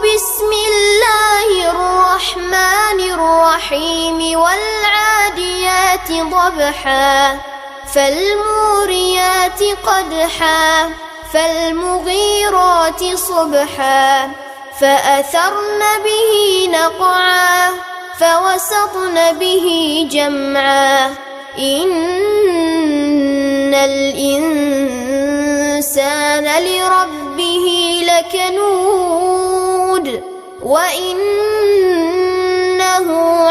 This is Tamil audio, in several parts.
بسم الله الرحمن الرحيم والعاديات ضبحا فالموريات قدحا فالمغيرات صبحا فأثرن به نقعا فوسطن به جمعا إن الإنسان لربه لكنود وإنه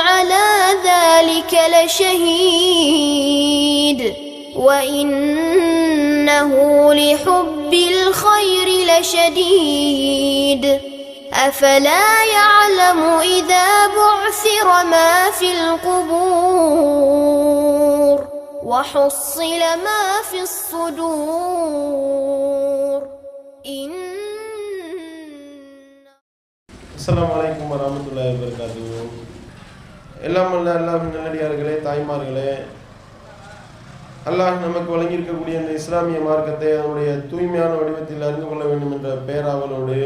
على ذلك لشهيد وإنه لحب الخير لشديد أفلا يعلم إذا بعثر ما في القبور وحصل ما في الصدور அஸ்ஸலாமு அலைக்கும் வரஹ்மத்துல்லாஹி வபரகாத்துஹு. எல்லாம் வல்ல அல்லாஹ்வின் நல்லடியார்களே, தாய்மார்களே, அல்லாஹ் நமக்கு வழங்கியிருக்கக்கூடிய இந்த இஸ்லாமிய மார்க்கத்தை அதனுடைய தூய்மையான வடிவத்தில் அறிந்து கொள்ள வேண்டும் என்ற பேராவலோடு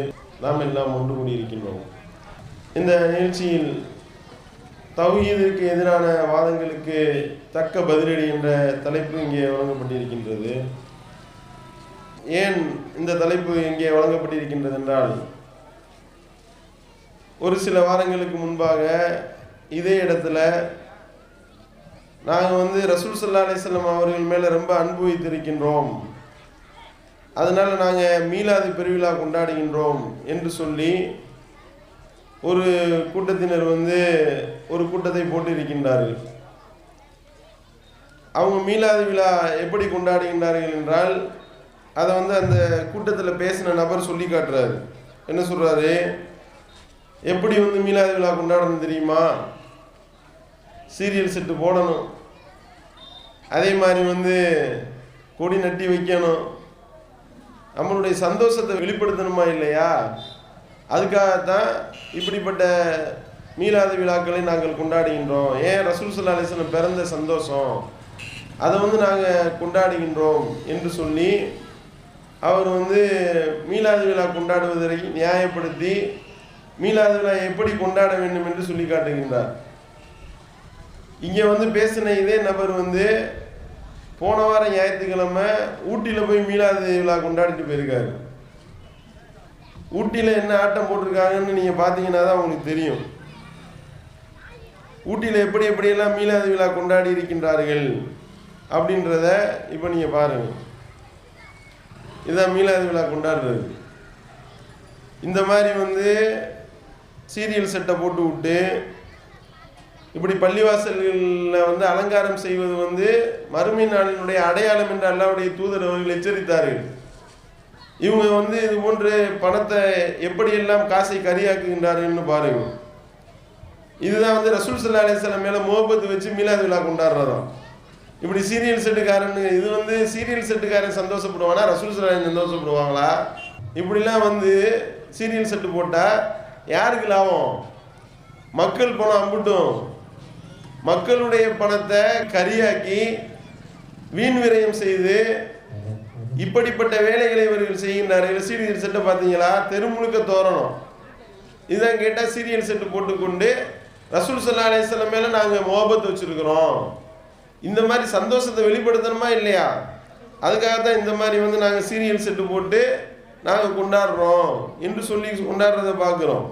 நாம் எல்லாம் ஒன்று கூடியிருக்கின்றோம். இந்த நிகழ்ச்சியில் தௌஹீதுக்கு எதிரான வாதங்களுக்கு தக்க பதிலடி என்ற தலைப்பு இங்கே வழங்கப்பட்டிருக்கின்றது. ஏன் இந்த தலைப்பு இங்கே வழங்கப்பட்டிருக்கின்றது என்றால், ஒரு சில வாரங்களுக்கு முன்பாக இதே இடத்துல நாங்கள் ரசூல் ஸல்லல்லாஹு அலைஹி வஸல்லம் அவர்கள் மேலே ரொம்ப அன்பு வைத்திருக்கின்றோம், அதனால் நாங்கள் மீலாது பெருவிழா கொண்டாடுகின்றோம் என்று சொல்லி ஒரு கூட்டத்தினர் ஒரு கூட்டத்தை போட்டிருக்கின்றார்கள். அவங்க மீலாது விழா எப்படி கொண்டாடுகின்றார்கள் என்றால், அதை அந்த கூட்டத்தில் பேசின நபர் சொல்லி காட்டுறாரு. என்ன சொல்கிறாரு, எப்படி மீலாது விழா கொண்டாடணும் தெரியுமா, சீரியல் செட்டு போடணும், அதே மாதிரி கொடி நட்டி வைக்கணும், நம்மளுடைய சந்தோஷத்தை வெளிப்படுத்தணுமா இல்லையா, அதுக்காகத்தான் இப்படிப்பட்ட மீலாது விழாக்களை நாங்கள் கொண்டாடுகின்றோம். ஏன் ரசூல் ஸல்லல்லாஹு அலைஹி வஸல்லம் பிறந்த சந்தோஷம், அதை நாங்கள் கொண்டாடுகின்றோம் என்று சொல்லி அவர் மீலாது விழா கொண்டாடுவதை நியாயப்படுத்தி மீலாது விழா எப்படி கொண்டாட வேண்டும் என்று சொல்லி காட்டுகின்றார். இங்கே பேசின இதே நபர் போன வாரம் ஞாயிற்றுக்கிழமை ஊட்டியில் போய் மீலாது விழா கொண்டாடிட்டு போயிருக்காரு. ஊட்டியில் என்ன ஆட்டம் போட்டிருக்காங்கன்னு நீங்கள் பார்த்தீங்கன்னா தான் உங்களுக்கு தெரியும். ஊட்டியில் எப்படியெல்லாம் மீலாது விழா கொண்டாடி இருக்கின்றார்கள் அப்படின்றத இப்போ நீங்கள் பாருங்கள். இதுதான் மீலாது விழா கொண்டாடுறது. இந்த மாதிரி சீரியல் செட்டை போட்டு விட்டு இப்படி பள்ளிவாசல்களில் அலங்காரம் செய்வது மறுமை நாளினுடைய அடையாளம் என்று அல்லாஹ்வுடைய தூதர் அவர்கள் எச்சரித்தார்கள். இவங்க இது போன்று பணத்தை எப்படியெல்லாம் காசை கரியாக்குகின்றார்கள்னு பாருங்க. இதுதான் ரசூல் ஸல்லல்லாஹு அலைஹி வஸல்லம் மேலே முஹப்பத் வச்சு மீலாது விழா கொண்டாடுறதாம். இப்படி சீரியல் செட்டுக்காரன் இது சீரியல் செட்டுக்காரன் சந்தோஷப்படுவானா, ரசூல் ஸல்லல்லாஹு அலைஹி வஸல்லம் சந்தோஷப்படுவாங்களா? இப்படிலாம் சீரியல் செட்டு போட்டால் யாருக்கு லாபம்? மக்கள் பணம் அம்புட்டும். மக்களுடைய பணத்தை கரியாக்கி வீண் விரயம் செய்து இப்படிப்பட்ட வேலைகளை இவர்கள் செய்கின்றார்கள். சீரியல் செட்டை பார்த்தீங்களா, தெருமுழுக்க தோறணும். இதுதான் கேட்டால் சீரியல் செட்டு போட்டுக்கொண்டு ரசூல் ஸல்லல்லாஹு அலைஹி வஸல்லம் மேலே நாங்கள் முஹப்பத் வச்சுருக்கிறோம், இந்த மாதிரி சந்தோஷத்தை வெளிப்படுத்தணுமா இல்லையா, அதுக்காகத்தான் இந்த மாதிரி நாங்கள் சீரியல் செட்டு போட்டு நாங்கள் கொண்டாடுறோம் என்று சொல்லி கொண்டாடுறதை பார்க்குறோம்.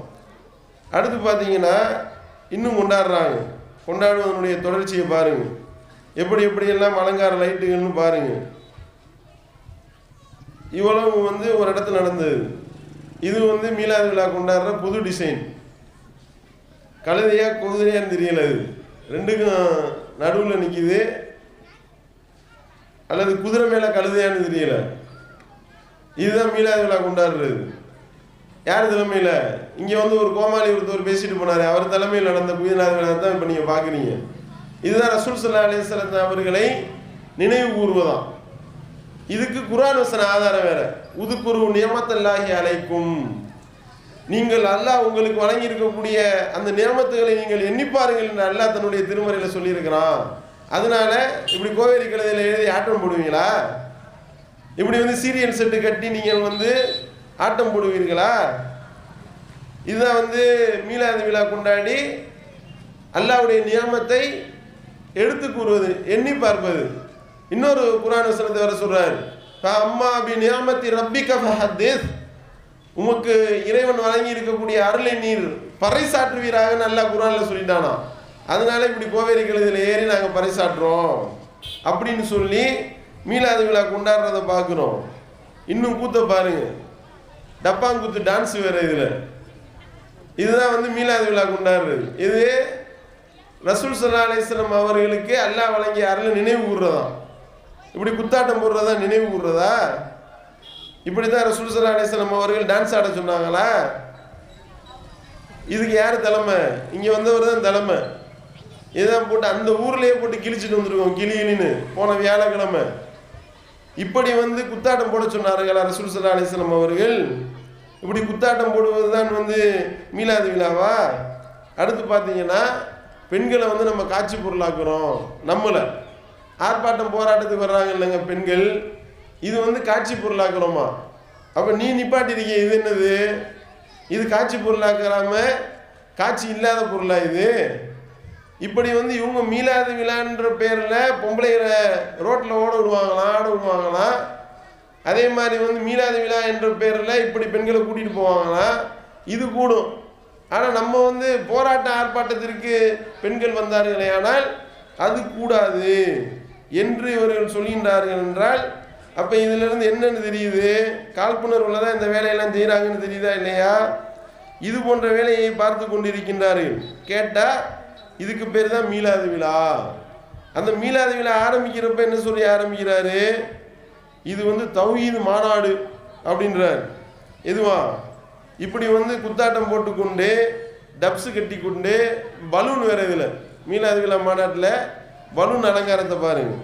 அடுத்து பார்த்தீங்கன்னா இன்னும் கொண்டாடுறாங்க. கொண்டாடுவதனுடைய தொடர்ச்சியை பாருங்கள், எப்படியெல்லாம் அலங்கார லைட்டுகள்னு பாருங்கள். இவ்வளவு ஒரு இடத்துல நடந்தது. இது மீலாது விழா கொண்டாடுற புது டிசைன். கழுதையா குதிரையான்னு தெரியல, அது ரெண்டுக்கும் நடுவில் நிற்கிது, அல்லது குதிரை மேலே கழுதையான்னு தெரியல. இதுதான் மீலாது விழா கொண்டாடுறது. யார் தலைமையில்? இங்கே ஒரு கோமாளி ஒருத்தர் பேசிட்டு போனார், அவர் தலைமையில் நடந்த மீலாது விழா தான் இப்போ நீங்கள் பார்க்குறீங்க. இதுதான் ரசூல் ஸல்லல்லாஹு அலைஹி வஸல்லம் அவர்களை நினைவு கூறுவதாம். இதுக்கு குர்ஆன் வசன ஆதாரம் வேற. உதுக்குரு நிஅமத்தல்லாஹி அலைக்கும், நீங்கள் அல்லாஹ் உங்களுக்கு வழங்கி இருக்கக்கூடிய அந்த நியமத்துகளை நீங்கள் எண்ணிப்பாருங்கள் என்று அல்லாஹ் தன்னுடைய திருமறையில் சொல்லியிருக்கிறான். அதனால இப்படி கோவேரி கழுதையில் எழுதி ஆட்டம் போடுவீங்களா? இப்படி சீரியல் செட்டு கட்டி நீங்கள் ஆட்டம் போடுவீர்களா? இதுதான் வந்து மீலாது விழா கொண்டாடி அல்லாஹ்வுடைய நியாமத்தை எடுத்து கூறுவது, எண்ணி பார்ப்பது. இன்னொரு குர்ஆன் வசனத்தை வர சொல்றாரு, அம்மா பி நியாமத்தி ரப்பிக ஃபஹத்திஸ், உமக்கு இறைவன் வழங்கி இருக்கக்கூடிய அருளை நீர் பறைசாற்றுவீராக நல்லா குர்ஆன்ல சொல்லிட்டானா. அதனால இப்படி கோவேரி கழுதில் ஏறி நாங்கள் பறைசாற்றுறோம் அப்படின்னு சொல்லி மீலாது விழா கொண்டாடுறதை பார்க்குறோம். இன்னும் கூத்த பாருங்க, டப்பாங்குத்து டான்ஸ் வேற. இதுதான் வந்து மீலாது விழா கொண்டாடுறது. இது ரசூல் ஸல்லல்லாஹு அலைஹி வஸல்லம் அவர்களுக்கு அல்லாஹ் வழங்கிய அருளை நினைவு கூறுறதா? இப்படி குத்தாட்டம் போடுறதா நினைவு கூறுறதா? இப்படி தான் ரசூல் ஸல்லல்லாஹு அலைஹி வஸல்லம் அவர்கள் டான்ஸ் ஆட சொன்னாங்களா? இதுக்கு யார் தலைமை? இங்கே வந்தவர் தான் தலைமை. இதுதான் போட்டு அந்த ஊர்லேயே போட்டு கிழிச்சிட்டு வந்துருக்கோம், கிளின்னு போன வியாழக்கிழமை. இப்படி வந்து குத்தாட்டம் போட சொன்னார்களா ரசூல் ஸல்லல்லாஹு அலைஹி வஸல்லம் அவர்கள்? இப்படி குத்தாட்டம் போடுவது தான் வந்து மீலாது விழாவா? அடுத்து பார்த்தீங்கன்னா பெண்களை வந்து நம்ம காட்சி பொருளாக்குறோம். நம்மளை ஆர்ப்பாட்டம் போராட்டத்துக்கு வர்றாங்க இல்லைங்க பெண்கள், இது வந்து காட்சி பொருளாக்குறோமா? அப்போ நீ நிப்பாட்டிருக்க, இது என்னது? இது காட்சி பொருளாக்காம காட்சி இல்லாத பொருளா இது? இப்படி வந்து இவங்க மீலாது விழான்ற பேரில் பொம்பளைகளை ரோட்டில் ஓட விடுவாங்களாம், ஆட விடுவாங்களாம். அதே மாதிரி வந்து மீலாது விழா என்ற பேரில் இப்படி பெண்களை கூட்டிகிட்டு போவாங்களாம். இது கூடும். ஆனால் நம்ம வந்து போராட்ட ஆர்ப்பாட்டத்திற்கு பெண்கள் வந்தார்களே ஆனால் அது கூடாது என்று இவர்கள் சொல்கின்றார்கள் என்றால், அப்போ இதிலிருந்து என்னன்னு தெரியுது? காழ்ப்புணர்வுல தான் இந்த வேலையெல்லாம் செய்கிறாங்கன்னு தெரியுதா இல்லையா? இது போன்ற வேலையை பார்த்து கொண்டிருக்கின்றார்கள். கேட்டால் இதுக்கு பேர் தான் மீலாது விழா. அந்த மீலாது விழா ஆரம்பிக்கிறப்ப என்ன சொல்லி ஆரம்பிக்கிறாரு? இது வந்து தௌஹீத் மாநாடு அப்படின்றார். எதுவா? இப்படி வந்து குத்தாட்டம் போட்டுக்கொண்டு டப்ஸு கட்டி கொண்டு பலூன் வேற. இதில் மீலாது விழா மாநாட்டில் பலூன் அலங்காரத்தை பாருங்க.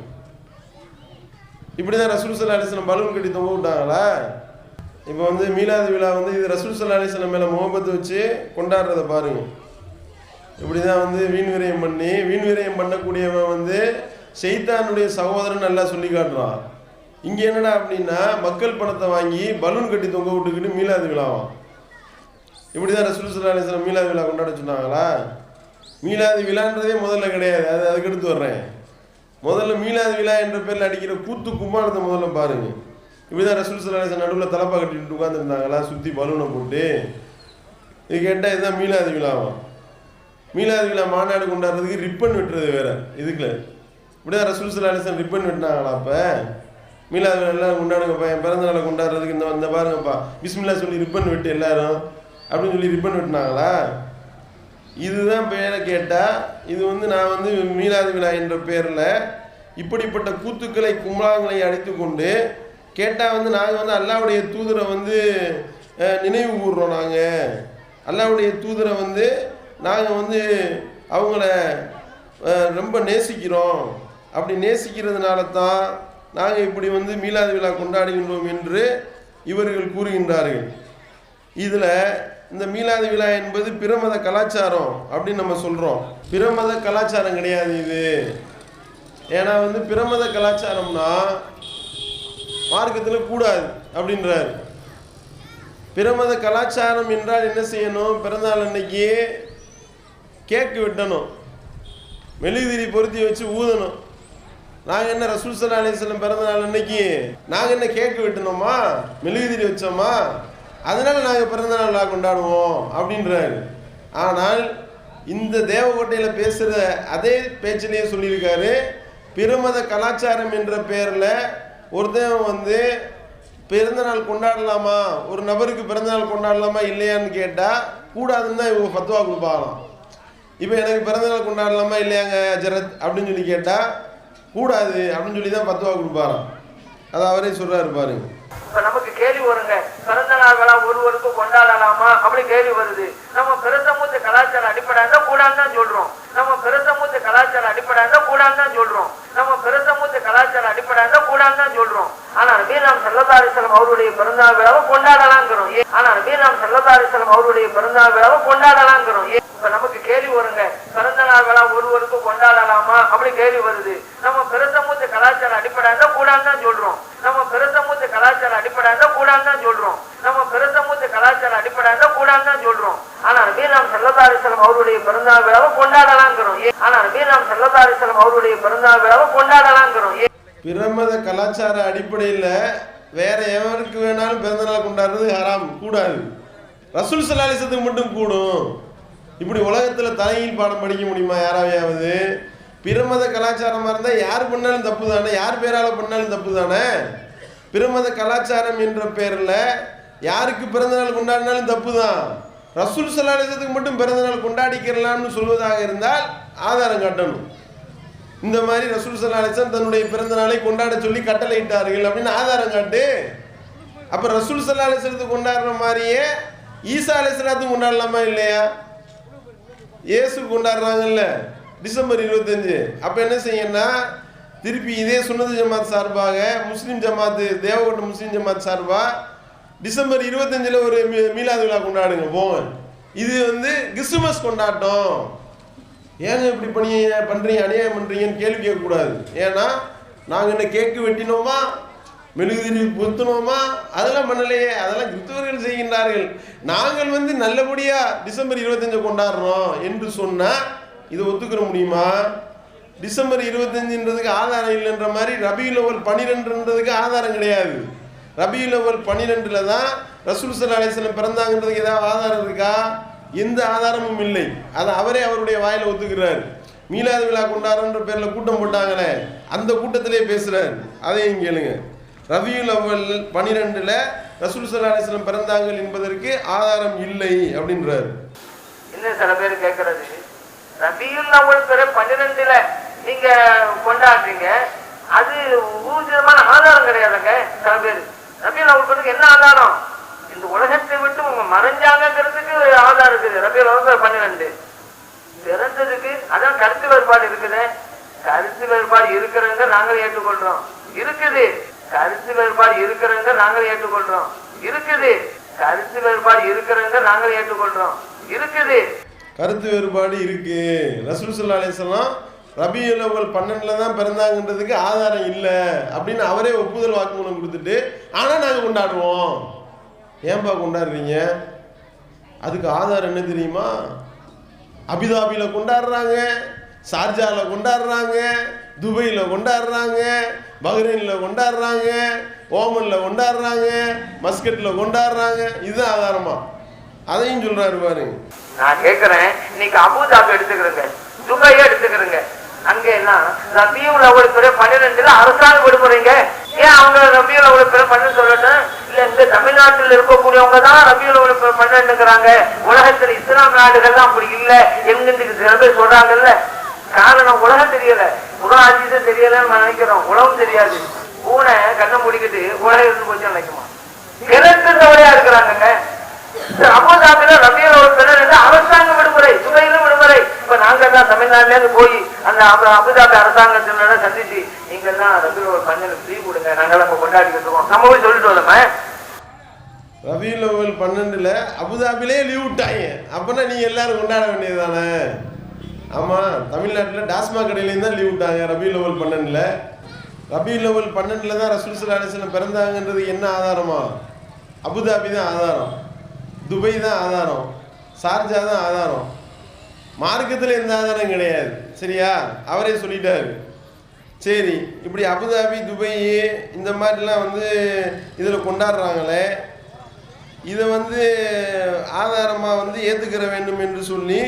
இப்படி தான் ரசூல் ஸல்லல்லாஹு அலைஹி வஸல்லம் பலூன் கட்டி தொங்க விட்டாங்களா? இப்போ வந்து மீலாது விழா வந்து இது ரசூல் ஸல்லல்லாஹு அலைஹி வஸல்லம் மேலே முகப்பத்து வச்சு கொண்டாடுறத பாருங்க. இப்படி தான் வந்து வீண் விரயம் பண்ணி, வீண் விரயம் பண்ணக்கூடியவன் வந்து ஷைத்தானுடைய சகோதரன் நல்லா சொல்லி காட்டுறான். இங்கே என்னடா அப்படின்னா மக்கள் பணத்தை வாங்கி பலூன் கட்டி தொங்க விட்டுக்கிட்டு மீலாது விழாவான். இப்படி தான் ரசூல் ஸல்லல்லாஹு அலைஹி வஸல்லம் மீலாது விழா கொண்டாட சொன்னாங்களா? மீலாது விழான்றதே முதல்ல கிடையாது, அது அதுக்கடுத்து வர்றேன். முதல்ல மீலாது விழா என்ற பேரில் அடிக்கிற கூத்து கும்மாளத்தை முதல்ல பாருங்க. இப்படி தான் ரசூல் ஸல்லல்லாஹு அலைஹி வஸல்லம் நடுவில் தலப்பா கட்டிட்டு உட்காந்துருந்தாங்களா, சுற்றி பலூனை போட்டு? இது கேட்டால் இதுதான் மீலாது விழாவான். மீலாது விழா மாநாடு கொண்டாடுறதுக்கு ரிப்பன் வெட்டுறது வேற. இதுக்குல இப்படி தான் ரசூல் ஸல்லல்லாஹு அலைஹி வஸல்லம் ரிப்பன் வெட்டினாங்களா? அப்போ மீலாது விழா எல்லாம் கொண்டாடுங்கப்பா, என் பிறந்த நாளை கொண்டாடுறதுக்கு இந்த பாருங்கப்பா பிஸ்மில்லா சொல்லி ரிப்பன் வெட்டு எல்லாரும் அப்படின்னு சொல்லி ரிப்பன் வெட்டினாங்களா? இதுதான் பேரை கேட்டால் இது வந்து நான் வந்து மீலாது விழா என்ற பேரில் இப்படிப்பட்ட கூத்துக்களை கும்பலாங்களை அடித்து கொண்டு கேட்டால் வந்து நாங்கள் வந்து அல்லாஹ்வுடைய தூதரை வந்து நினைவு கூறுறோம். நாங்கள் அல்லாஹ்வுடைய தூதரை வந்து நாங்கள் வந்து அவங்கள ரொம்ப நேசிக்கிறோம். அப்படி நேசிக்கிறதுனால தான் நாங்கள் இப்படி வந்து மீலாது விழா கொண்டாடுகின்றோம் என்று இவர்கள் கூறுகின்றார்கள். இதில் இந்த மீலாது விழா என்பது பிரமத கலாச்சாரம் அப்படின்னு நம்ம சொல்கிறோம். பிரமத கலாச்சாரம் கிடையாது இது. ஏன்னா வந்து பிரமத கலாச்சாரம்னா மார்க்கத்தில் கூடாது அப்படின்றாரு. பிரமத கலாச்சாரம் என்றால் என்ன செய்யணும்? பிறந்தநாள் அன்னைக்கு கேக்கு வெட்டணும், மெழுகுதிரி பொருத்தி வச்சு ஊதணும். நாங்கள் என்ன ரசூல் ஸல்லல்லாஹு அலைஹி வஸல்லம் பிறந்தநாள் அன்னைக்கு நாங்கள் என்ன கேக்கு வெட்டணுமா, மெழுகுதிரி வச்சோமா, அதனால நாங்கள் பிறந்தநாள் கொண்டாடுவோம் அப்படின்றாரு. ஆனால் இந்த தேவக்கோட்டையில் பேசுகிற அதே பேச்சிலேயே சொல்லியிருக்காரு, பிரமத கலாச்சாரம் என்ற பெயரில் ஒருத்தன் வந்து பிறந்தநாள் கொண்டாடலாமா, ஒரு நபருக்கு பிறந்தநாள் கொண்டாடலாமா இல்லையான்னு கேட்டால் கூடாதுன்னு தான் இவங்க ஃபத்வா கொடுப்பாங்களாம். இப்போ எனக்கு பிறந்தநாள் கொண்டாடலாமா இல்லையாங்க ஜரத் அப்படின்னு சொல்லி கேட்டால் கூடாது அப்படின்னு சொல்லி தான் ஃபத்வா கொடுப்பாராம். அதை அவரே சொல்கிறாரு பாருங்க. இப்போ நமக்கு கேள்வி வருங்க, பிறந்த நாள் விழா ஒருவருக்கு கொண்டாடலாமா அப்படி கேள்வி வருது. நம்ம பிரசமூத்த கலாச்சார அடிப்படையாக தான் கூடாதுன்னு தான் சொல்றோம். நம்ம பிரசமூத்த கலாச்சார அடிப்படையாக தான் கூடாதுன்னு தான் சொல்றோம். நம்ம பிரசமூத்த கலாச்சார அடிப்படையாக தான் கூடாதுன்னு தான் சொல்றோம். ஆனா நபி நாம் ஸல்லல்லாஹு அலைஹி வஸல்லம் அவருடைய பிறந்தநாள் விழாவை கொண்டாடலாங்கிறோம். ஆனா நபி நாம் ஸல்லல்லாஹு அலைஹி வஸல்லம் அவருடைய பிறந்தநாள் விழாவை கொண்டாடலாங்கிறோம். இப்ப நமக்கு கேள்வி வருங்க, பிறந்த நாள் விழா ஒருவருக்கு கொண்டாடலாமா அப்படி கேள்வி வருது. நம்ம பிரசமூத்த கலாச்சார அடிப்படையாக தான் கூடாதுன்னு தான் சொல்றோம். நம்ம பிரசமூத்த கலாச்சார அடிப்படையாக தான் கூடாதுன்னு தான் சொல்றோம். ஆனா நபி நாம் ஸல்லல்லாஹு அலைஹி வஸல்லம் அவருடைய பிறந்தநாள் விழாவை கொண்டாடலாங்கிறோம். இப்ப நமக்கு கேள்வி வருங்க, பிறந்த நாள் விழா ஒருவருக்கு கொண்டாடலாமா அப்படி கேள்வி வருது. நம்ம பிரசமூத்த கலாச்சார அடிப்படையாக தான் கூடாதுன்னு தான் சொல்றோம். நம்ம பிரசமூத்த கலாச்சார அடிப்படையாக தான் கூடாதுன்னு தான் சொல்றோம். ஆனா நபி நாம் ஸல்லல்லாஹு அலைஹி வஸல்லம் அவருடைய பிறந்தநாள் விழாவை கொண்டாடலாங்கிறோம். இப்ப நமக்கு கேள்வி வருங்க, பிறந்த நாள் விழா ஒருவருக்கு கொண்டாடலாமா அப்படி கேள்வி வருது. நம்ம பிரசமூத்த கலாச்சார அடிப்படையாக தான் கூடாதுன்னு தான் சொல்றோம். ஆனா நபி நாம் ஸல்லல்லாஹு அலைஹி வஸல்லம் அவருடைய பிறந்தநாள் விழாவை கொண்டாடலாங்கிறோம். ஆனா நபி நாம் ஸல்லல்லாஹு அலைஹி வஸல்லம் அவருடைய பிறந்தநாள் விழாவை கொண்டாடலாங்கிறோம். பிரமத கலாச்சார அடிப்படையில் வேற எவருக்கு வேணாலும் பிறந்தநாள் கொண்டாடுறது ஹராம், கூடாது. ரசூல் ஸல்லல்லாஹு அலைஹி வஸல்லம் மட்டும் கூடும். இப்படி உலகத்தில் தலையில் பாடம் படிக்க முடியுமா யாராவது? பிரமத கலாச்சாரமாக இருந்தால் யார் பண்ணாலும் தப்பு தானே, யார் பேரால் பண்ணாலும் தப்பு தானே. பிரமத கலாச்சாரம் என்ற பேரில் யாருக்கு பிறந்தநாள் கொண்டாடினாலும் தப்பு தான். ரசூல் ஸல்லல்லாஹு அலைஹி வஸல்லம் மட்டும் பிறந்தநாள் கொண்டாடிக்கிறலாம்னு சொல்வதாக இருந்தால் ஆதாரம் காட்டணும். இந்த மாதிரி ரசூல் ஸல்லல்லாஹு அலைஹி வஸல்லம் தன்னுடைய பிறந்த நாளை கொண்டாட சொல்லி கட்டளையிட்டார்கள் அப்படின்னு ஆதாரம் காட்டு. அப்போ ரசூல் ஸல்லல்லாஹு அலைஹி வஸல்லம் கொண்டாடுற மாதிரியே ஈசா அலைஹிஸ்ஸலாத்தும் கொண்டாடலாமா இல்லையா? இயேசு கொண்டாடுறாங்கல்ல டிசம்பர் 25. அப்போ என்ன செய்யணும்னா திருப்பி இதே சுன்னத் ஜமாத் சார்பாக முஸ்லீம் ஜமாத்து தேவகோட்டை முஸ்லீம் ஜமாத் சார்பாக டிசம்பர் 25 ஒரு மீலாது விழா கொண்டாடுங்க போங்க. இது கிறிஸ்துமஸ் கொண்டாட்டம். ஏங்க இப்படி பண்ணுறீங்க அநியாயம் பண்ணுறீங்கன்னு கேள்வி கேட்கக்கூடாது. ஏன்னா நாங்கள் என்ன கேக்கு வெட்டினோமா, மெழுகுதிரி பொருத்தினோமா, அதெல்லாம் பண்ணலையே. அதெல்லாம் கிறிஸ்தவர்கள் செய்கின்றார்கள். நாங்கள் நல்லபடியாக டிசம்பர் 25 கொண்டாடுறோம் என்று சொன்னால் இதை ஒத்துக்கிற முடியுமா? டிசம்பர் 25ன்றதுக்கு ஆதாரம் இல்லைன்ற மாதிரி ரபியுல் அவ்வல் 12ன்றதுக்கு ஆதாரம் கிடையாது. ரபியுல் அவ்வல் 12ல் தான் ரசூல் ஸல்லல்லாஹு அலைஹி வஸல்லம் பிறந்தாங்கன்றதுக்கு ஏதாவது ஆதாரம் இருக்கா? எந்த ஆதாரமும் இல்லை. அதை அவரே அவருடைய வாயில ஒத்துக்கிறார். மீலாது விழா கொண்டாடுற பேரில் கூட்டம் போட்டாங்களே, அந்த கூட்டத்திலே பேசுறார். அதையும் கேளுங்க. ரபியுல் அவ்வல் 12ல் ரசூல் ஸல்லல்லாஹு அலைஹி வஸல்லம் பிறந்தாங்கள் என்பதற்கு ஆதாரம் இல்லை அப்படின்றார். இன்னும் சில பேர் கேட்கறது, ரபியுல் அவ்வல் 12ல் நீங்க கொண்டாடுறீங்க, அது ஊர்ஜிதமான ஆதாரம் கிடையாதுங்க. சில பேர் ரபியுல் அவ்வல் என்ன ஆதாரம்? இந்த உலகத்தை விட்டு உங்க மறைஞ்சாங்கிறதுக்கு ஆதாரம் இருக்குது. ரபியுல் அவ்வல் 12 பிறந்ததுக்கு அதான் கருத்து வேறுபாடு இருக்குது. கருத்து வேறுபாடு இருக்கிறவங்க நாங்கள் ஏற்றுக்கொள்றோம். இருக்குது கருத்து வேறுபாடு இருக்கிறவங்க நாங்கள் ஏற்றுக்கொள்றோம். இருக்குது கருத்து வேறுபாடு இருக்கிறவங்க நாங்கள் ஏற்றுக்கொள்றோம். இருக்குது கருத்து வேறுபாடு இருக்கு. ரசூல் ஸல்லல்லாஹு அலைஹி வஸல்லம் ரபியுல் அவ்வல் 12ல் தான் பிறந்தாங்கன்றதுக்கு ஆதாரம் இல்லை அப்படின்னு அவரே ஒப்புதல் வாக்குமூலம் கொடுத்துட்டு, ஆனால் நாங்கள் கொண்டாடுவோம். ஏன்பா கொண்டாடுறீங்க? அதுக்கு ஆதாரம் என்ன தெரியுமா? அபுதாபியில் கொண்டாடுறாங்க, ஷார்ஜாவில் கொண்டாடுறாங்க, துபையில் கொண்டாடுறாங்க, பஹ்ரைனில் கொண்டாடுறாங்க, ஓமனில் கொண்டாடுறாங்க, மஸ்கட்டில் கொண்டாடுறாங்க. இதுதான் ஆதாரமா? அதையும் சொல்றாரு பாருங்க. நான் கேட்கிறேன், இன்னைக்கு அபுதாபி எடுத்துக்கிறேங்க, துபாயை எடுத்துக்கிறேங்க. அங்க எல்லாம் ரபியுல் அவ்வல் 12ல் அரசாங்க விடுமுறைங்க. ஏன் அவங்க ரபியுல் அவ்வல் 12 சொல்லட்டும்? இல்ல இந்த தமிழ்நாட்டில் இருக்கக்கூடியவங்க தான் ரபியுல் அவ்வல் 12ங்கிறாங்க. உலகத்துல இஸ்லாம் நாடுகள்லாம் அப்படி இல்ல எங்கிட்டு சில பேர் சொல்றாங்கல்ல. காரணம் உலகம் தெரியல, உலகம் தெரியலன்னு நினைக்கிறோம். உலகம் தெரியாது. பூனை கண்ணை முடிக்கிட்டு உலகம் இருந்து போச்சு நினைக்குமா? கிணத்துவரையா இருக்கிறாங்க. அபுதாபில ரபியுல் அவ்வல் 12 அரசாங்க விடுமுறை, துபாயில விடுமுறை. இப்ப நாங்க தான் தமிழ்நாட்டுல இருந்து போய் அந்த அபுதாபி அரசாங்கத்தினோட சந்திச்சு நீங்க எல்லாம் ரபியுல் அவ்வல் 12 ஃப்ரீ கொடுங்க, நாங்கெல்லாம் இப்ப கொண்டாடிக்கிட்டு இருக்கோம். நம்ம போய் சொல்லிட்டு வரலாம? ரபியுல் அவ்வல் 12ல் அபுதாபிலே லீவ் விட்டாங்க. அப்பனா நீங்க எல்லாரும் கொண்டாட வேண்டியது தானே? ஆமா, தமிழ்நாட்டில் டாஸ்மாக் கடையிலேருந்து தான் லீவ் விட்டாங்க ரபியுல் அவ்வல் 12ல். ரபியுல் அவ்வல் 12ல் தான் ரசூல் ஸல்லல்லாஹு அலைஹி வஸல்லம் பிறந்தாங்கன்றது என்ன ஆதாரமா? அபுதாபி தான் ஆதாரம், துபை தான் ஆதாரம், ஷார்ஜா தான் ஆதாரம். மார்க்கத்தில் எந்த ஆதாரம் கிடையாது. சரியா? அவரே சொல்லிட்டாரு. சரி, இப்படி அபுதாபி துபை இந்த மாதிரிலாம் இதில் கொண்டாடுறாங்களே, இதை ஆதாரமாக ஏற்றுக்கிற வேண்டும் என்று சொல்லி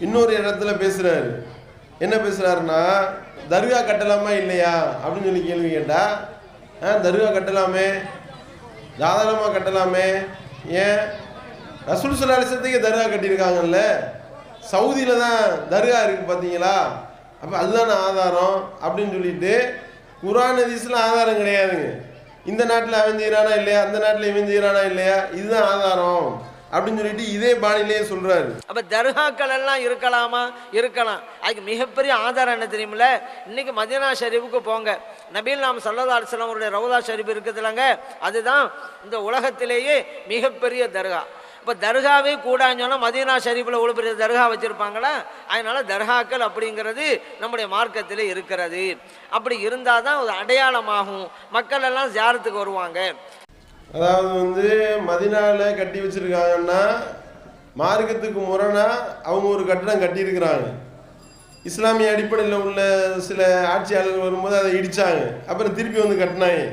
இன்னொரு இடத்துல பேசுகிறாரு. என்ன பேசுகிறாருன்னா, தர்கா கட்டலாமா இல்லையா அப்படின்னு சொல்லி கேள்வி கேட்டால், தர்கா கட்டலாமே, தாராளமாக கட்டலாமே. ஏன்? ரசூல் ஸல்லல்லாஹு அலைஹி வஸல்லம் தர்கா கட்டியிருக்காங்கல்ல, சவுதியில் தான் தர்கா இருக்குது பார்த்தீங்களா, அப்போ அதுதானே ஆதாரம் அப்படின்னு சொல்லிட்டு குர்ஆன் ஹதீஸ்ல ஆதாரம் கிடையாதுங்க. இந்த நாட்டில் அவன் செய்கிறானா இல்லையா, அந்த நாட்டில் இவன் செய்கிறானா இல்லையா, இதுதான் ஆதாரம் அப்படின்னு சொல்லிட்டு இதே பாணியிலேயே சொல்றாரு. அப்ப தர்காக்கள் எல்லாம் இருக்கலாமா? இருக்கலாம். அதுக்கு மிகப்பெரிய ஆதாரம் என்ன தெரியுமில்ல? இன்னைக்கு மதீனா ஷரீஃபுக்கு போங்க, நபிகள் நாயகம் ஸல்லல்லாஹு அலைஹி வஸல்லம் அவருடைய ரவுதா ஷரீஃப் இருக்குதுலங்க, அதுதான் இந்த உலகத்திலேயே மிகப்பெரிய தர்கா. இப்போ தர்காவே கூடான்னு சொன்னால் மதீனா ஷரீஃபில் இவ்வளோ பெரிய தர்கா வச்சுருப்பாங்களா? அதனால தர்காக்கள் அப்படிங்கிறது நம்முடைய மார்க்கத்தில் இருக்கிறது. அப்படி இருந்தால் தான் ஒரு அடையாளமாகும், மக்கள் எல்லாம் ஜியாரத்துக்கு வருவாங்க. அதாவது மதீனாவில் கட்டி வச்சிருக்காங்கன்னா மார்க்கத்துக்கு முரணா அவங்க ஒரு கட்டடம் கட்டியிருக்கிறாங்க. இஸ்லாமிய அடிப்படையில் உள்ள சில ஆட்சியாளர்கள் வரும்போது அதை இடித்தாங்க, அப்புறம் திருப்பி வந்து கட்டினாங்க.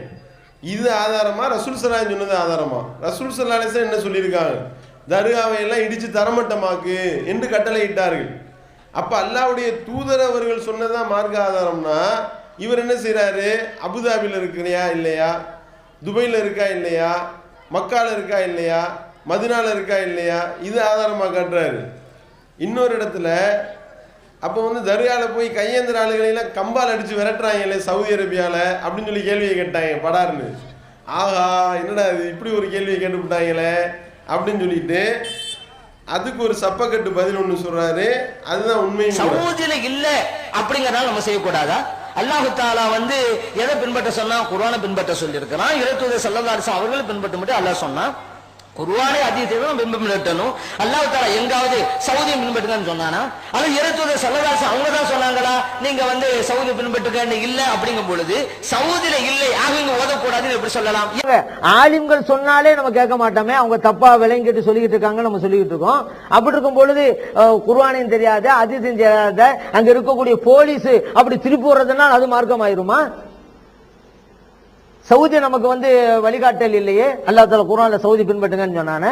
இது ஆதாரமா? ரசூல் ஸல்லல்லாஹு அலைஹி சொன்னது ஆதாரமா? ரசூல் ஸல்லல்லாஹு அலைஹி வஸல்லம் என்ன சொல்லியிருக்காங்க? தர்காவை எல்லாம் இடித்து தரமட்டமாக்கு என்று கட்டளை இட்டார்கள். அப்போ அல்லாஹ்வுடைய தூதர் அவர்கள் சொன்னதான் மார்க்க ஆதாரம்னா, இவர் என்ன செய்கிறாரு? அபுதாபியில் இருக்கிறியா இல்லையா, துபையில் இருக்கா இல்லையா, மக்கால இருக்கா இல்லையா, மதினால இருக்கா இல்லையா, இது ஆதாரமாக காட்டுறாரு. இன்னொரு இடத்துல அப்போ வந்து தர்காவில் போய் கையேந்திர ஆளுகளெல்லாம் கம்பால் அடித்து விரட்டுறாங்களே சவுதி அரேபியாவில் அப்படின்னு சொல்லி கேள்வியை கேட்டாங்க படாருன்னு. ஆஹா, என்னடா இது இப்படி ஒரு கேள்வியை கேட்டுவிட்டாங்களே அப்படின்னு சொல்லிட்டு அதுக்கு ஒரு சப்பக்கட்டு பதில் ஒன்று சொல்றாரு. அதுதான் உண்மை. சவுதியில இல்ல அப்படிங்கறதால நம்ம செய்யக்கூடாதா? அல்லாஹ் தஆலா வந்து எதை பின்பற்ற சொன்னா? குர்ஆனை பின்பற்ற சொல்லி இருக்கிறான். இறைத்தூதர் ஸல்லல்லாஹு அலைஹி வஸல்லம் அவர்களை பின்பற்ற மட்டும் அல்லாஹ் சொன்னா. குர்ஆனை ஹதீஸையும் பின்பற்றணும். அல்லாஹ் தஆலா எங்காவது சவுதியை பின்பற்றுங்கன்னு சொன்னானா? அது இறைத்தூதர் ஸல்லல்லாஹு அலைஹி வஸல்லம் அவங்க தான் சொன்னாங்களா நீங்க வந்து சவுதி பின்பற்றுங்க இல்ல அப்படிங்கும் பொழுது சவுதியில இல்லை ஆக இங்க ஓதக்கூடாதுன்னு எப்படி சொல்லலாம்? ஆலிம்கள் சொன்னாலே நம்ம கேட்க மாட்டோமே, அவங்க தப்பா விளங்கிட்டு சொல்லிக்கிட்டு இருக்காங்க, நம்ம சொல்லிக்கிட்டு இருக்கோம். அப்படி இருக்கும் பொழுது குர்ஆனையும் தெரியாத ஹதீஸையும் தெரியாத அங்க இருக்கக்கூடிய போலீஸ் அப்படி திருப்பி வர்றதுனால் அது மார்க்கம் ஆயிருமா? சவுதி நமக்கு வந்து வழிகாட்டல் இல்லையே. அல்லாஹ் தஆலா குர்ஆன்ல சவுதி பின்பற்றுங்கன்னு சொன்னானே.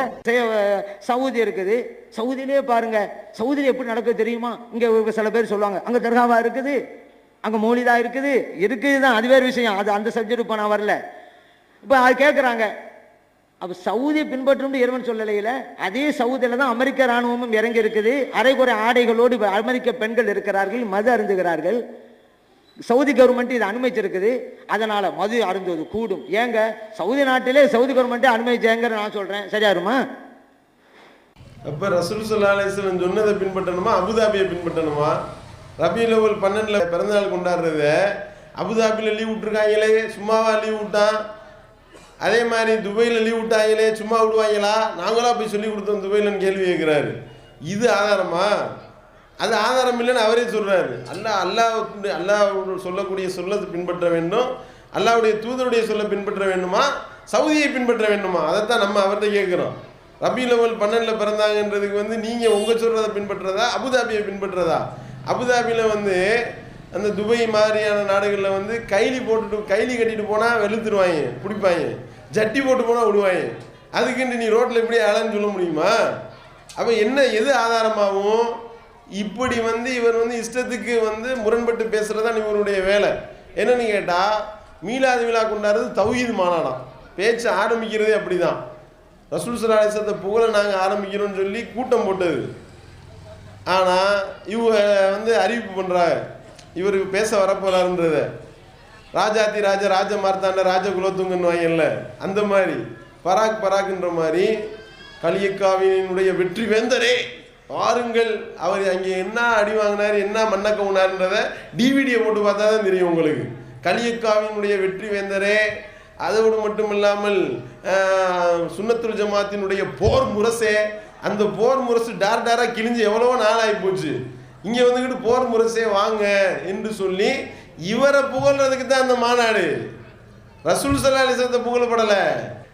சவுதி இருக்குது, சவுதியிலே பாருங்க, சவுதியில எப்படி நடக்குது தெரியுமா? இங்க சில பேர் சொல்லுவாங்க அங்க தர்காவா இருக்குது, அங்க மௌலிதா இருக்குது, இருக்குதுதான், அது வேறு விஷயம். அது அந்த சப்ஜெக்ட் இப்ப நான் வரல. இப்ப அது கேட்கறாங்க, அப்ப சவுதியை பின்பற்றும் இறைவன் சொல்லலையில அதே சவுதியில தான் அமெரிக்க ராணுவமும் இறங்கி இருக்குது. அரைகுறை ஆடைகளோடு அமெரிக்க பெண்கள் இருக்கிறார்கள், மது அருந்துகிறார்கள். சவுதி கவர்மெண்ட் இதை அனுமதிச்சிருக்குது, அதனால மது அருந்துவது கூடும். ஏங்க சவுதி நாட்டிலே சவுதி கவர்மெண்ட் அனுமதிச்சேங்க நான் சொல்றேன், சரியாருமா? அப்ப ரசூல் ஸல்லல்லாஹு அலைஹி வஸல்லம் சொன்னதை பின்பற்றணுமா, அபுதாபியை பின்பற்றணுமா? ரபியுல் அவ்வல் 12 பிறந்தநாள் கொண்டாடுறத அபுதாபியில் லீவ் விட்டுருக்காங்களே, சும்மாவா லீவ் விட்டான்? அதே மாதிரி துபையில் லீவ் விட்டாங்களே, சும்மா விடுவாங்களா? நாங்களா போய் சொல்லி கொடுத்தோம் துபைலன்னு கேள்வி கேட்குறாரு. இது ஆதாரமா? அது ஆதாரம் இல்லைன்னு அவரே சொல்றாரு. அல்லாஹ் சொல்லக்கூடிய சொல்ல பின்பற்ற வேண்டும், அல்லாஹ்வுடைய தூதருடைய சொல்ல பின்பற்ற வேண்டுமா, சவுதியை பின்பற்ற வேண்டுமா? அதைத்தான் நம்ம அவர்கிட்ட கேட்குறோம். ரபியுல் அவ்வல் 12 பிறந்தாங்கன்றதுக்கு வந்து நீங்க உங்க சொல்றதை பின்பற்றதா, அபுதாபியை பின்பற்றதா? அபுதாபியில் வந்து அந்த துபை மாதிரியான நாடுகளில் வந்து கைலி கட்டிட்டு போனால் வெளுத்துருவாங்க, பிடிப்பாங்க. ஜட்டி போட்டு போனால் விடுவாங்க. அதுக்குன்ட்டு நீ ரோட்டில் இப்படி அழன்னு சொல்ல முடியுமா? அப்போ என்ன எது ஆதாரமாகவும்? இப்படி வந்து இவர் வந்து இஷ்டத்துக்கு வந்து முரண்பட்டு பேசுறதுதான் இவருடைய வேலை. என்னன்னு கேட்டால் மீலாது விழா கொண்டாடுறது தௌஹீத் மாநாடாம். பேச்சு ஆரம்பிக்கிறதே அப்படிதான். ரசூல் ஸல்லல்லாஹு அலைஹி வஸல்லம் புகழ நாங்கள் ஆரம்பிக்கிறோம்னு சொல்லி கூட்டம் போட்டது. ஆனால் இவங்க வந்து அறிவிப்பு பண்ணுறாங்க இவருக்கு பேச வரப்போறாருன்றத. ராஜாத்தி ராஜா ராஜ மார்த்தாண்ட ராஜ குலோத்துங்கன்னு வாங்கல்ல, அந்த மாதிரி பராக்ன்ற மாதிரி கலியக்காவினுடைய வெற்றி வேந்தரே பாருங்கள், அவர் அங்கே என்ன அடி வாங்கினார், என்ன மண்ணக்க உணார்ன்றத டிவிடியை போட்டு பார்த்தா தான் தெரியும் உங்களுக்கு. கலியக்காவினுடைய வெற்றி வேந்தரே, அதோடு மட்டும் இல்லாமல் சுன்னத்துல் ஜமாத்தினுடைய போர் முரசே, அந்த போர் முரசு டாரா கிழிஞ்சு எவ்வளவோ நாள் ஆகி போச்சு. இங்கே வந்துக்கிட்டு போர் முரசே வாங்க என்று சொல்லி இவரை புகழ்றதுக்கு தான் அந்த மாநாடு. ரசூல் ஸல்லல்லாஹு அலைஹி வஸல்லம் புகழப்படலை.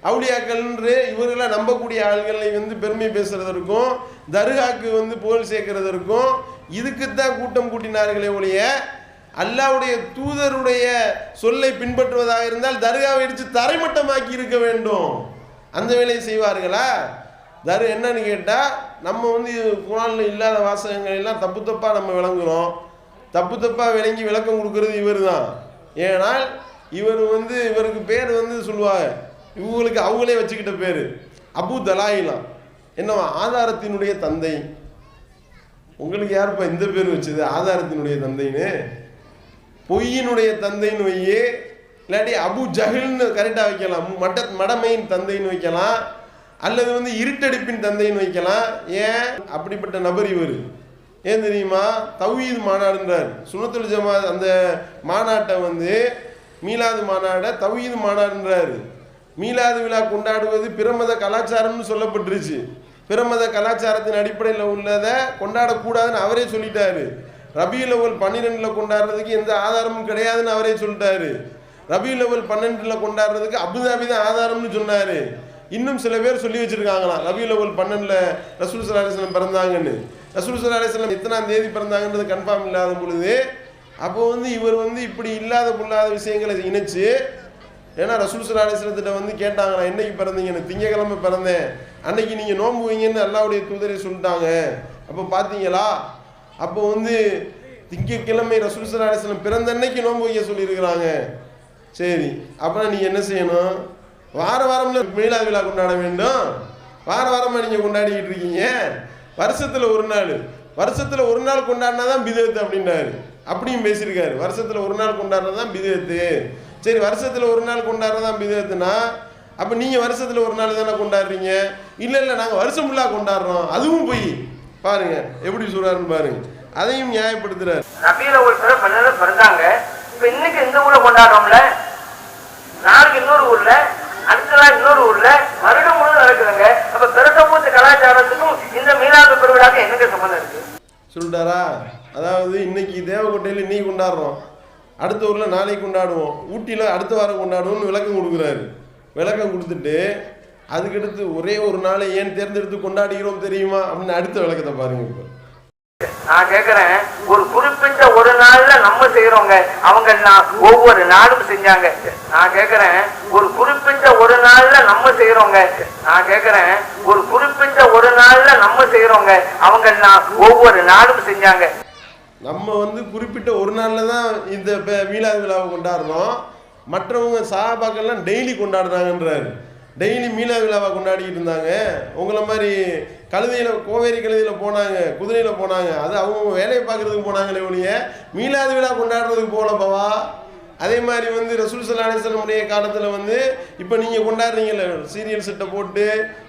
அவுலியாக்கள் என்று இவர்களை நம்பக்கூடிய ஆள்களை வந்து பெருமை பேசுறதற்கும் தர்காக்கு வந்து புகழ் சேர்க்கிறதற்கும் இதுக்குத்தான் கூட்டம் கூட்டினார்களே ஒழிய அல்லாஹ்வுடைய தூதருடைய சொல்லை பின்பற்றுவதாக இருந்தால் தர்காவை இடித்து தரைமட்டமாக்கி இருக்க வேண்டும். அந்த வேலையை செய்வார்களா? என்னன்னு கேட்டால் நம்ம வந்து குர்ஆனில் இல்லாத வாசகங்கள் எல்லாம் தப்பு தப்பாக நம்ம விளங்குறோம். தப்பு தப்பாக விளங்கி விளக்கம் கொடுக்கறது இவர் தான். ஏனால் இவர் வந்து இவருக்கு பேர் வந்து சொல்லுவாங்க, இவங்களுக்கு அவங்களே வச்சுக்கிட்ட பேர் அபு தலாயிலாம். என்னவா? ஆதாரத்தினுடைய தந்தை. உங்களுக்கு யாருப்பா இந்த பேர் வச்சது ஆதாரத்தினுடைய தந்தைன்னு? பொய்யினுடைய தந்தைன்னு வையே, இல்லாட்டி அபு ஜஹில்னு கரெக்டாக வைக்கலாம், மடமையின் தந்தைன்னு வைக்கலாம், அல்லது வந்து இருட்டடிப்பின் தந்தைன்னு வைக்கலாம். ஏன் அப்படிப்பட்ட நபர் இவர்? ஏன் தெரியுமா? தௌஹீத் மாநாடுன்றார். சுன்னத்துல் ஜமாத் அந்த மாநாட்டை வந்து மீலாது மாநாடை தௌஹீத் மாநாடுன்றாரு. மீலாது விழா கொண்டாடுவது பிரமத கலாச்சாரம்னு சொல்லப்பட்டுருச்சு. பிரமத கலாச்சாரத்தின் அடிப்படையில் உள்ளதை கொண்டாடக்கூடாதுன்னு அவரே சொல்லிட்டாரு. ரபியுல் அவ்வல் 12 கொண்டாடுறதுக்கு எந்த ஆதாரமும் கிடையாதுன்னு அவரே சொல்லிட்டாரு. ரபியுல் அவ்வல் 12 கொண்டாடுறதுக்கு அபுதாபி தான் ஆதாரம்னு சொன்னாரு. இன்னும் சில பேர் சொல்லி வச்சிருக்காங்களாம் ரபியுல் அவ்வல் 12 ரசூல் ஸல்லல்லாஹு அலைஹி வஸல்லம் பிறந்தாங்கன்னு. ரசூல் ஸல்லல்லாஹு அலைஹி வஸல்லம் எத்தனாம் தேதி பிறந்தாங்கன்றது கன்ஃபார்ம் இல்லாத பொழுது அப்போ இவர் இப்படி இல்லாத பொல்லாத விஷயங்களை இணைச்சு, ஏன்னா ரசூல் ஸல்லல்லாஹு அலைஹி வஸல்லம் கேட்டாங்களா என்னைக்கு பிறந்தீங்கன்னு, திங்கக்கிழமை பிறந்தேன், அன்னைக்கு நீங்கள் நோன்பு வைங்கன்னு அல்லாஹ்வுடைய தூதரை சொல்லிட்டாங்க. அப்போ பார்த்தீங்களா, அப்போ திங்கக்கிழமை ரசூல் ஸல்லல்லாஹு அலைஹி வஸல்லம் பிறந்த அன்னைக்கு நோன்பு வைக்க சொல்லியிருக்கிறாங்க. சரி, அப்புறம் நீங்கள் என்ன செய்யணும், வார வாரம்ல மீலாது விழா கொண்டாட வேண்டும். வார வாரமாக நீங்கள் கொண்டாடிக்கிட்டு இருக்கீங்க. வருஷத்தில் ஒரு நாள் கொண்டாடினா தான் பிதத்து அப்படின்றாரு. அப்படியும் பேசியிருக்காரு. வருஷத்தில் ஒரு நாள் கொண்டாடுறது தான் பிதத்து. சரி, வருஷத்தில் ஒரு நாள் கொண்டாடுறதான் பிதத்துனா அப்போ நீங்கள் வருஷத்தில் ஒரு நாள் தானே கொண்டாடுறீங்க. இல்லை நாங்கள் வருஷம் ஃபுல்லாக கொண்டாடுறோம், அதுவும் போய் பாருங்க எப்படி சொல்றாருன்னு பாருங்க. அதையும் நியாயப்படுத்துறாரு. ரபியுல் அவ்வல் பிறந்தாங்க. இப்போ இன்னைக்கு இந்த ஊர்ல கொண்டாடுறோம்ல, நாளைக்கு இன்னொரு ஊர்ல, அடுத்த நாள் இன்னொரு ஊர்ல, வருடம் முழுவதும் நடக்குதுங்க. அப்ப பெருசமூத்த கலாச்சாரத்துக்கும் இந்த மீலாது பெருவிழாக்கு என்னங்க சம்பந்தம் இருக்கு சொல்லிட்டாரா? அதாவது இன்னைக்கு தேவக்கோட்டையில் இன்னைக்கு கொண்டாடுறோம், அடுத்த ஊரில் நாளைக்கு கொண்டாடுவோம், ஊட்டியில் அடுத்த வாரம் கொண்டாடுவோம்னு விளக்கம் கொடுக்குறாரு. விளக்கம் கொடுத்துட்டு அதுக்கடுத்து ஒரே ஒரு நாளை ஏன் தேர்ந்தெடுத்து கொண்டாடுகிறோம் தெரியுமா அப்படின்னு அடுத்த விளக்கத்தை பாருங்க. இப்போ நான் கேட்கிறேன், ஒரு குறிப்பிட்ட ஒரு நாள்ல நம்ம செய்யறோங்க, அவங்க ஒவ்வொரு நாளும் செஞ்சாங்க. நான் கேட்கிறேன், ஒரு குறிப்பிட்ட ஒரு நாள்ல நம்ம செய்யறோங்க. நான் கேட்கிறேன், ஒரு குறிப்பிட்ட ஒரு நாள்ல நம்ம செய்யறோங்க, அவங்க ஒவ்வொரு நாளும் செஞ்சாங்க. நம்ம குறிப்பிட்ட ஒரு நாளில் தான் இந்த மீலாது விழாவை கொண்டாடுறோம். மற்றவங்க சஹாபாக்கள்லாம் டெய்லி கொண்டாடுறாங்கன்றாரு. டெய்லி மீலாது விழாவை கொண்டாடிக்கிட்டு இருந்தாங்க. உங்களை மாதிரி கோவேரி கழுதையில் போனாங்க, குதிரையில் போனாங்க, அது அவங்க வேலையை பார்க்குறதுக்கு போனாங்களே ஒழிய மீலாது விழா கொண்டாடுறதுக்கு போகலப்பவா. அதே மாதிரி ரசூல் ஸல்லல்லாஹு அலைஹி வஸல்லம் உடைய காலத்தில் இப்போ நீங்கள் கொண்டாடுறீங்கல்ல சீரியல் செட்டை போட்டு,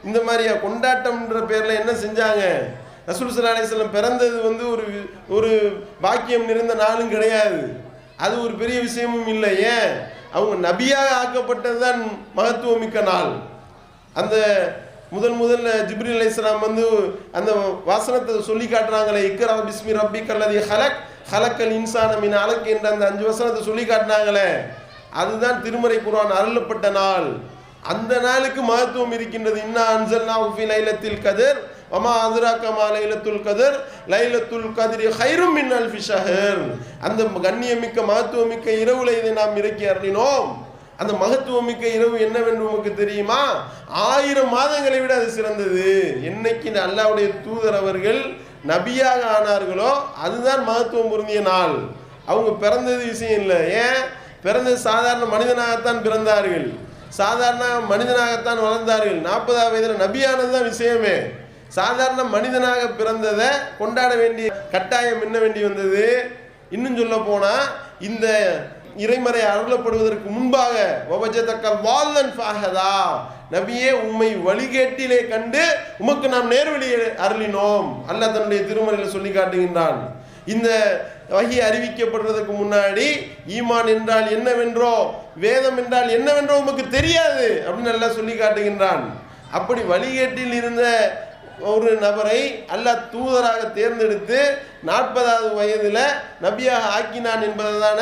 இந்த மாதிரியா கொண்டாட்டம்ன்ற பேரில் என்ன செஞ்சாங்க? ரசூல் ஸல்லல்லாஹு அலைஹி வஸல்லம் பிறந்தது ஒரு பாக்கியம் நிறைந்த நாளும் கிடையாது, அது ஒரு பெரிய விஷயமும் இல்லை. ஏன்? அவங்க நபியாக ஆக்கப்பட்டது தான் மகத்துவமிக்க நாள். அந்த முதல்ல ஜிப்ரீல் அலைஹிஸ்ஸலாம் அந்த வாசனத்தை சொல்லி காட்டுறாங்களே, இக்ரா பிஸ்மி ரப்பிக்கல்லதி ஹலக் ஹலக்கல் இன்சான மின் அலக் என்ற அந்த 5 வசனத்தை சொல்லி காட்டினாங்களே, அதுதான் திருமறை குர்ஆன் அருளப்பட்ட நாள். அந்த நாளுக்கு மகத்துவம் இருக்கின்றது. இன்னா அன்ஸல்னாஹு ஃபீ லைலத்தில் கத்ர் வமா அத்ராக மா லைலத்துல் கத்ர் லைலத்துல் கத்ரி கைரும் மின் அல்ஃபி ஷஹர். அந்த கண்ணியமிக்க மகத்துவமிக்க இரவுல இதை நாம் இறக்கி அருளினோம். அந்த மகத்துவமிக்க இரவு என்னவென்று உமக்கு தெரியுமா? 1000 மாதங்களை விட அது சிறந்தது. என்னைக்கு அல்லாஹ்வுடைய தூதர் அவர்கள் நபியாக ஆனார்களோ அதுதான் மகத்துவம் பொருந்திய நாள். அவங்க பிறந்தது விஷயம் இல்லை. ஏன்? பிறந்தது சாதாரண மனிதனாகத்தான் பிறந்தார்கள், சாதாரண மனிதனாகத்தான் வளர்ந்தார்கள். 40ஆவது வயதில் நபியானது தான் விஷயமே. சாதாரண மனிதனாக பிறந்ததை கொண்டாட வேண்டிய கட்டாயம் என்ன வேண்டி வந்தது? இன்னும் சொல்ல போனா இந்த இறைமறை அருளப்படுவதற்கு முன்பாக நபியே உம்மை வழிகேட்டிலே கண்டு உமக்கு நாம் நேர்வழியை அருளினோம். அல்லாஹ் தன்னுடைய திருமறையில் சொல்லி காட்டுகின்றான். இந்த வஹி அறிவிக்கப்படுறதுக்கு முன்னாடி ஈமான் என்றால் என்னவென்றோ வேதம் என்றால் என்னவென்றோ உமக்கு தெரியாது அப்படின்னு அல்லாஹ் சொல்லி காட்டுகின்றான். அப்படி வழிகேட்டில் இருந்த ஒரு நபரை அல்லாஹ் தூதராக தேர்ந்தெடுத்து 40ஆவது வயதில் நபியாக ஆக்கினான் என்பதுதான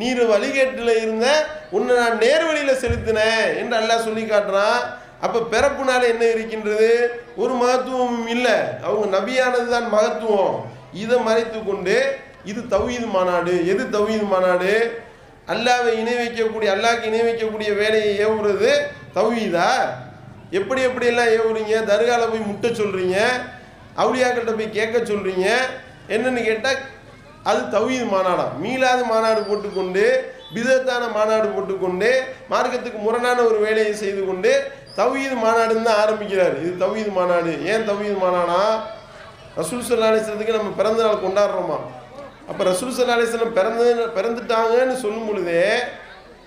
நீர் வழிகேட்டில் இருந்த உன்னை நான் நேர்வழியில் செலுத்தினேன் என்று அல்லாஹ் சொல்லி காட்டுறான். அப்போ பிறப்புனால என்ன இருக்கின்றது? ஒரு மகத்துவமும் இல்லை. அவங்க நபியானது தான் மகத்துவம். இதை மறைத்து கொண்டு இது தௌஹீத் மாநாடு. எது தௌஹீத் மாநாடு? அல்லாஹ்வை இணை வைக்கக்கூடிய, அல்லாஹ்க்கு இணை வைக்கக்கூடிய வேலையை ஏவுறது தௌஹீதா? எப்படியெல்லாம் ஏவுறீங்க? தர்கால போய் முட்டை சொல்றீங்க, அவுலியாக்கிட்ட போய் கேட்க சொல்றீங்க. என்னன்னு கேட்டால் அது தௌஹீத் மாநாடா? மீலாது மாநாடு போட்டுக்கொண்டு, பிதத்தான மாநாடு போட்டுக்கொண்டு, மார்க்கத்துக்கு முரணான ஒரு வேலையை செய்து கொண்டு தௌஹீத் மாநாடுன்னு தான் ஆரம்பிக்கிறார். இது தௌஹீத் மாநாடு. ஏன் தௌஹீத் மாநாடா? ரசூல் ஸல்லல்லாஹு அலைஹி வஸல்லம் நம்ம பிறந்த நாள் கொண்டாடுறோமா? அப்போ ரசூல் ஸல்லல்லாஹு அலைஹி வஸல்லம் பிறந்துட்டாங்கன்னு சொல்லும் பொழுதே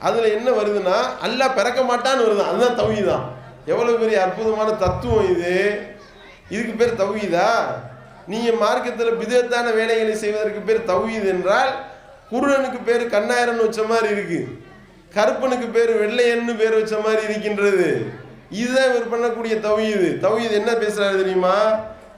அதில் என்ன வருதுன்னா அல்லாஹ் பிறக்க மாட்டான்னு வருது. அதுதான் தௌஹீத் தான். எவ்வளோ பெரிய அற்புதமான தத்துவம் இது! இதுக்கு பேர் தௌஹீதா? நீங்கள் மார்க்கத்தில் பிதத்தான வேலைகளை செய்வதற்கு பேர் தௌஹீத் என்றால், குருடனுக்கு பேர் கண்ணாயிரன்னு வச்ச மாதிரி இருக்கு, கருப்பனுக்கு பேர் வெள்ளையன்னு பேர் வச்ச மாதிரி இருக்கின்றது. இதுதான் இவர் பண்ணக்கூடிய தௌஹீத். தௌஹீத் என்ன பேசுறாரு தெரியுமா?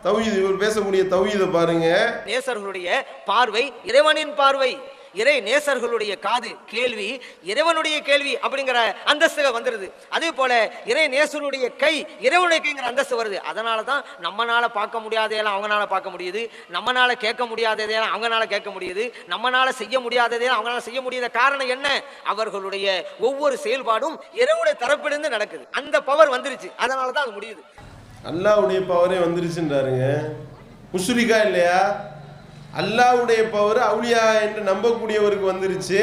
தௌஹீத், இவர் பேசக்கூடிய தௌஹீதை பாருங்க. நேசர்களுடைய பார்வை இறைவனின் பார்வை. இறை நேசர்களுடைய காது கேள்வி இறைவனுடைய கேள்வி அப்படிங்கிற அந்தஸ்து வந்துருது. அதே போல இறை நேசருடைய கை இறைவனுடைய கைங்கிற அந்தஸ்து வருது. அதனால தான் நம்மனால பார்க்க முடியாதையெல்லாம் அவங்களால பார்க்க முடியுது, நம்மனால கேட்க முடியாததையெல்லாம் அவங்களால கேட்க முடியுது, நம்மனால செய்ய முடியாததையெல்லாம் அவங்களால செய்ய முடியாத காரணம் என்ன? அவர்களுடைய ஒவ்வொரு செயல்பாடும் இறைவனுடைய தரப்பிலிருந்து நடக்குது. அந்த பவர் வந்துருச்சு, அதனால தான் அது முடியுது. அல்லாஹ்வுடைய பவரே வந்துருச்சுன்றாருங்க. முஷ்ரிகா இல்லையா? அல்லாஹ்வுடைய பவர் அவுலியா என்று நம்பக்கூடியவருக்கு வந்துருச்சு.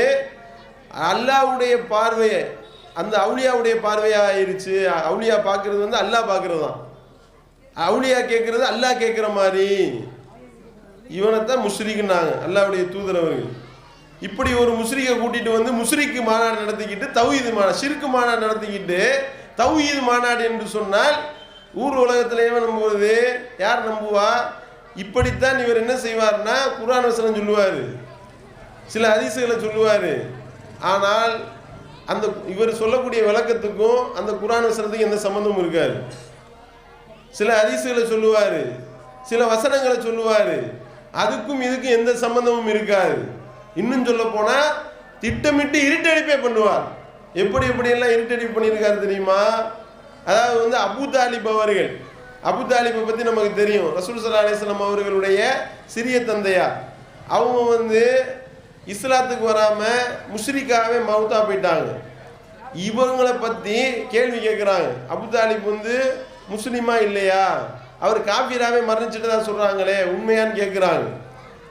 அல்லாஹ்வுடைய பார்வையை அந்த அவுலியாவுடைய பார்வையா ஆயிருச்சு. அவுலியா பார்க்கறது வந்து அல்லாஹ் பார்க்கறது தான், அவுலியா கேட்கறது அல்லாஹ் கேட்குற மாதிரி. இவனைத்தான் முஷ்ரிக்குன்னாங்க அல்லாஹ்வுடைய தூதரவர்கள். இப்படி ஒரு முஷ்ரிக்கை கூட்டிட்டு வந்து முஷ்ரிக்கு மாநாடு நடத்திக்கிட்டு தௌஹீது மாநாடு ஷிர்க் மாநாடு நடத்திக்கிட்டு தௌஹீது மாநாடு என்று சொன்னால் ஊர் உலகத்திலேயே நம்புவது யார் நம்புவா? இப்படித்தான் இவர் என்ன செய்வார்னா குர்ஆன் வசனம் சொல்லுவார், சில ஹதீஸ்களை சொல்லுவார். ஆனால் அந்த இவர் சொல்லக்கூடிய விளக்கத்துக்கும் அந்த குர்ஆன் வசனத்துக்கும் எந்த சம்பந்தமும் இருக்காது. சில ஹதீஸ்களை சொல்லுவார், சில வசனங்களை சொல்லுவார், அதுக்கும் இதுக்கும் எந்த சம்பந்தமும் இருக்காது. இன்னும் சொல்ல போனா திட்டமிட்டு இருட்டடிப்பே பண்ணுவார். எப்படி எப்படியெல்லாம் இருட்டடிப்பு பண்ணியிருக்காரு தெரியுமா? அதாவது வந்து அபூ தாலிப் அவர்கள், அபூ தாலிபை பற்றி நமக்கு தெரியும், ரசூல் ஸல்லல்லாஹு அலைஹி வஸல்லம் அவர்களுடைய சிறிய தந்தையார். அவங்க வந்து இஸ்லாத்துக்கு வராமல் முஷ்ரிக்காவே மௌத்தா போயிட்டாங்க. இவங்களை பற்றி கேள்வி கேட்குறாங்க, அபூ தாலிப் வந்து முஸ்லீமா இல்லையா, அவர் காஃபிராவே மரணிச்சுட்டு தான் சொல்கிறாங்களே உண்மையான்னு கேட்குறாங்க.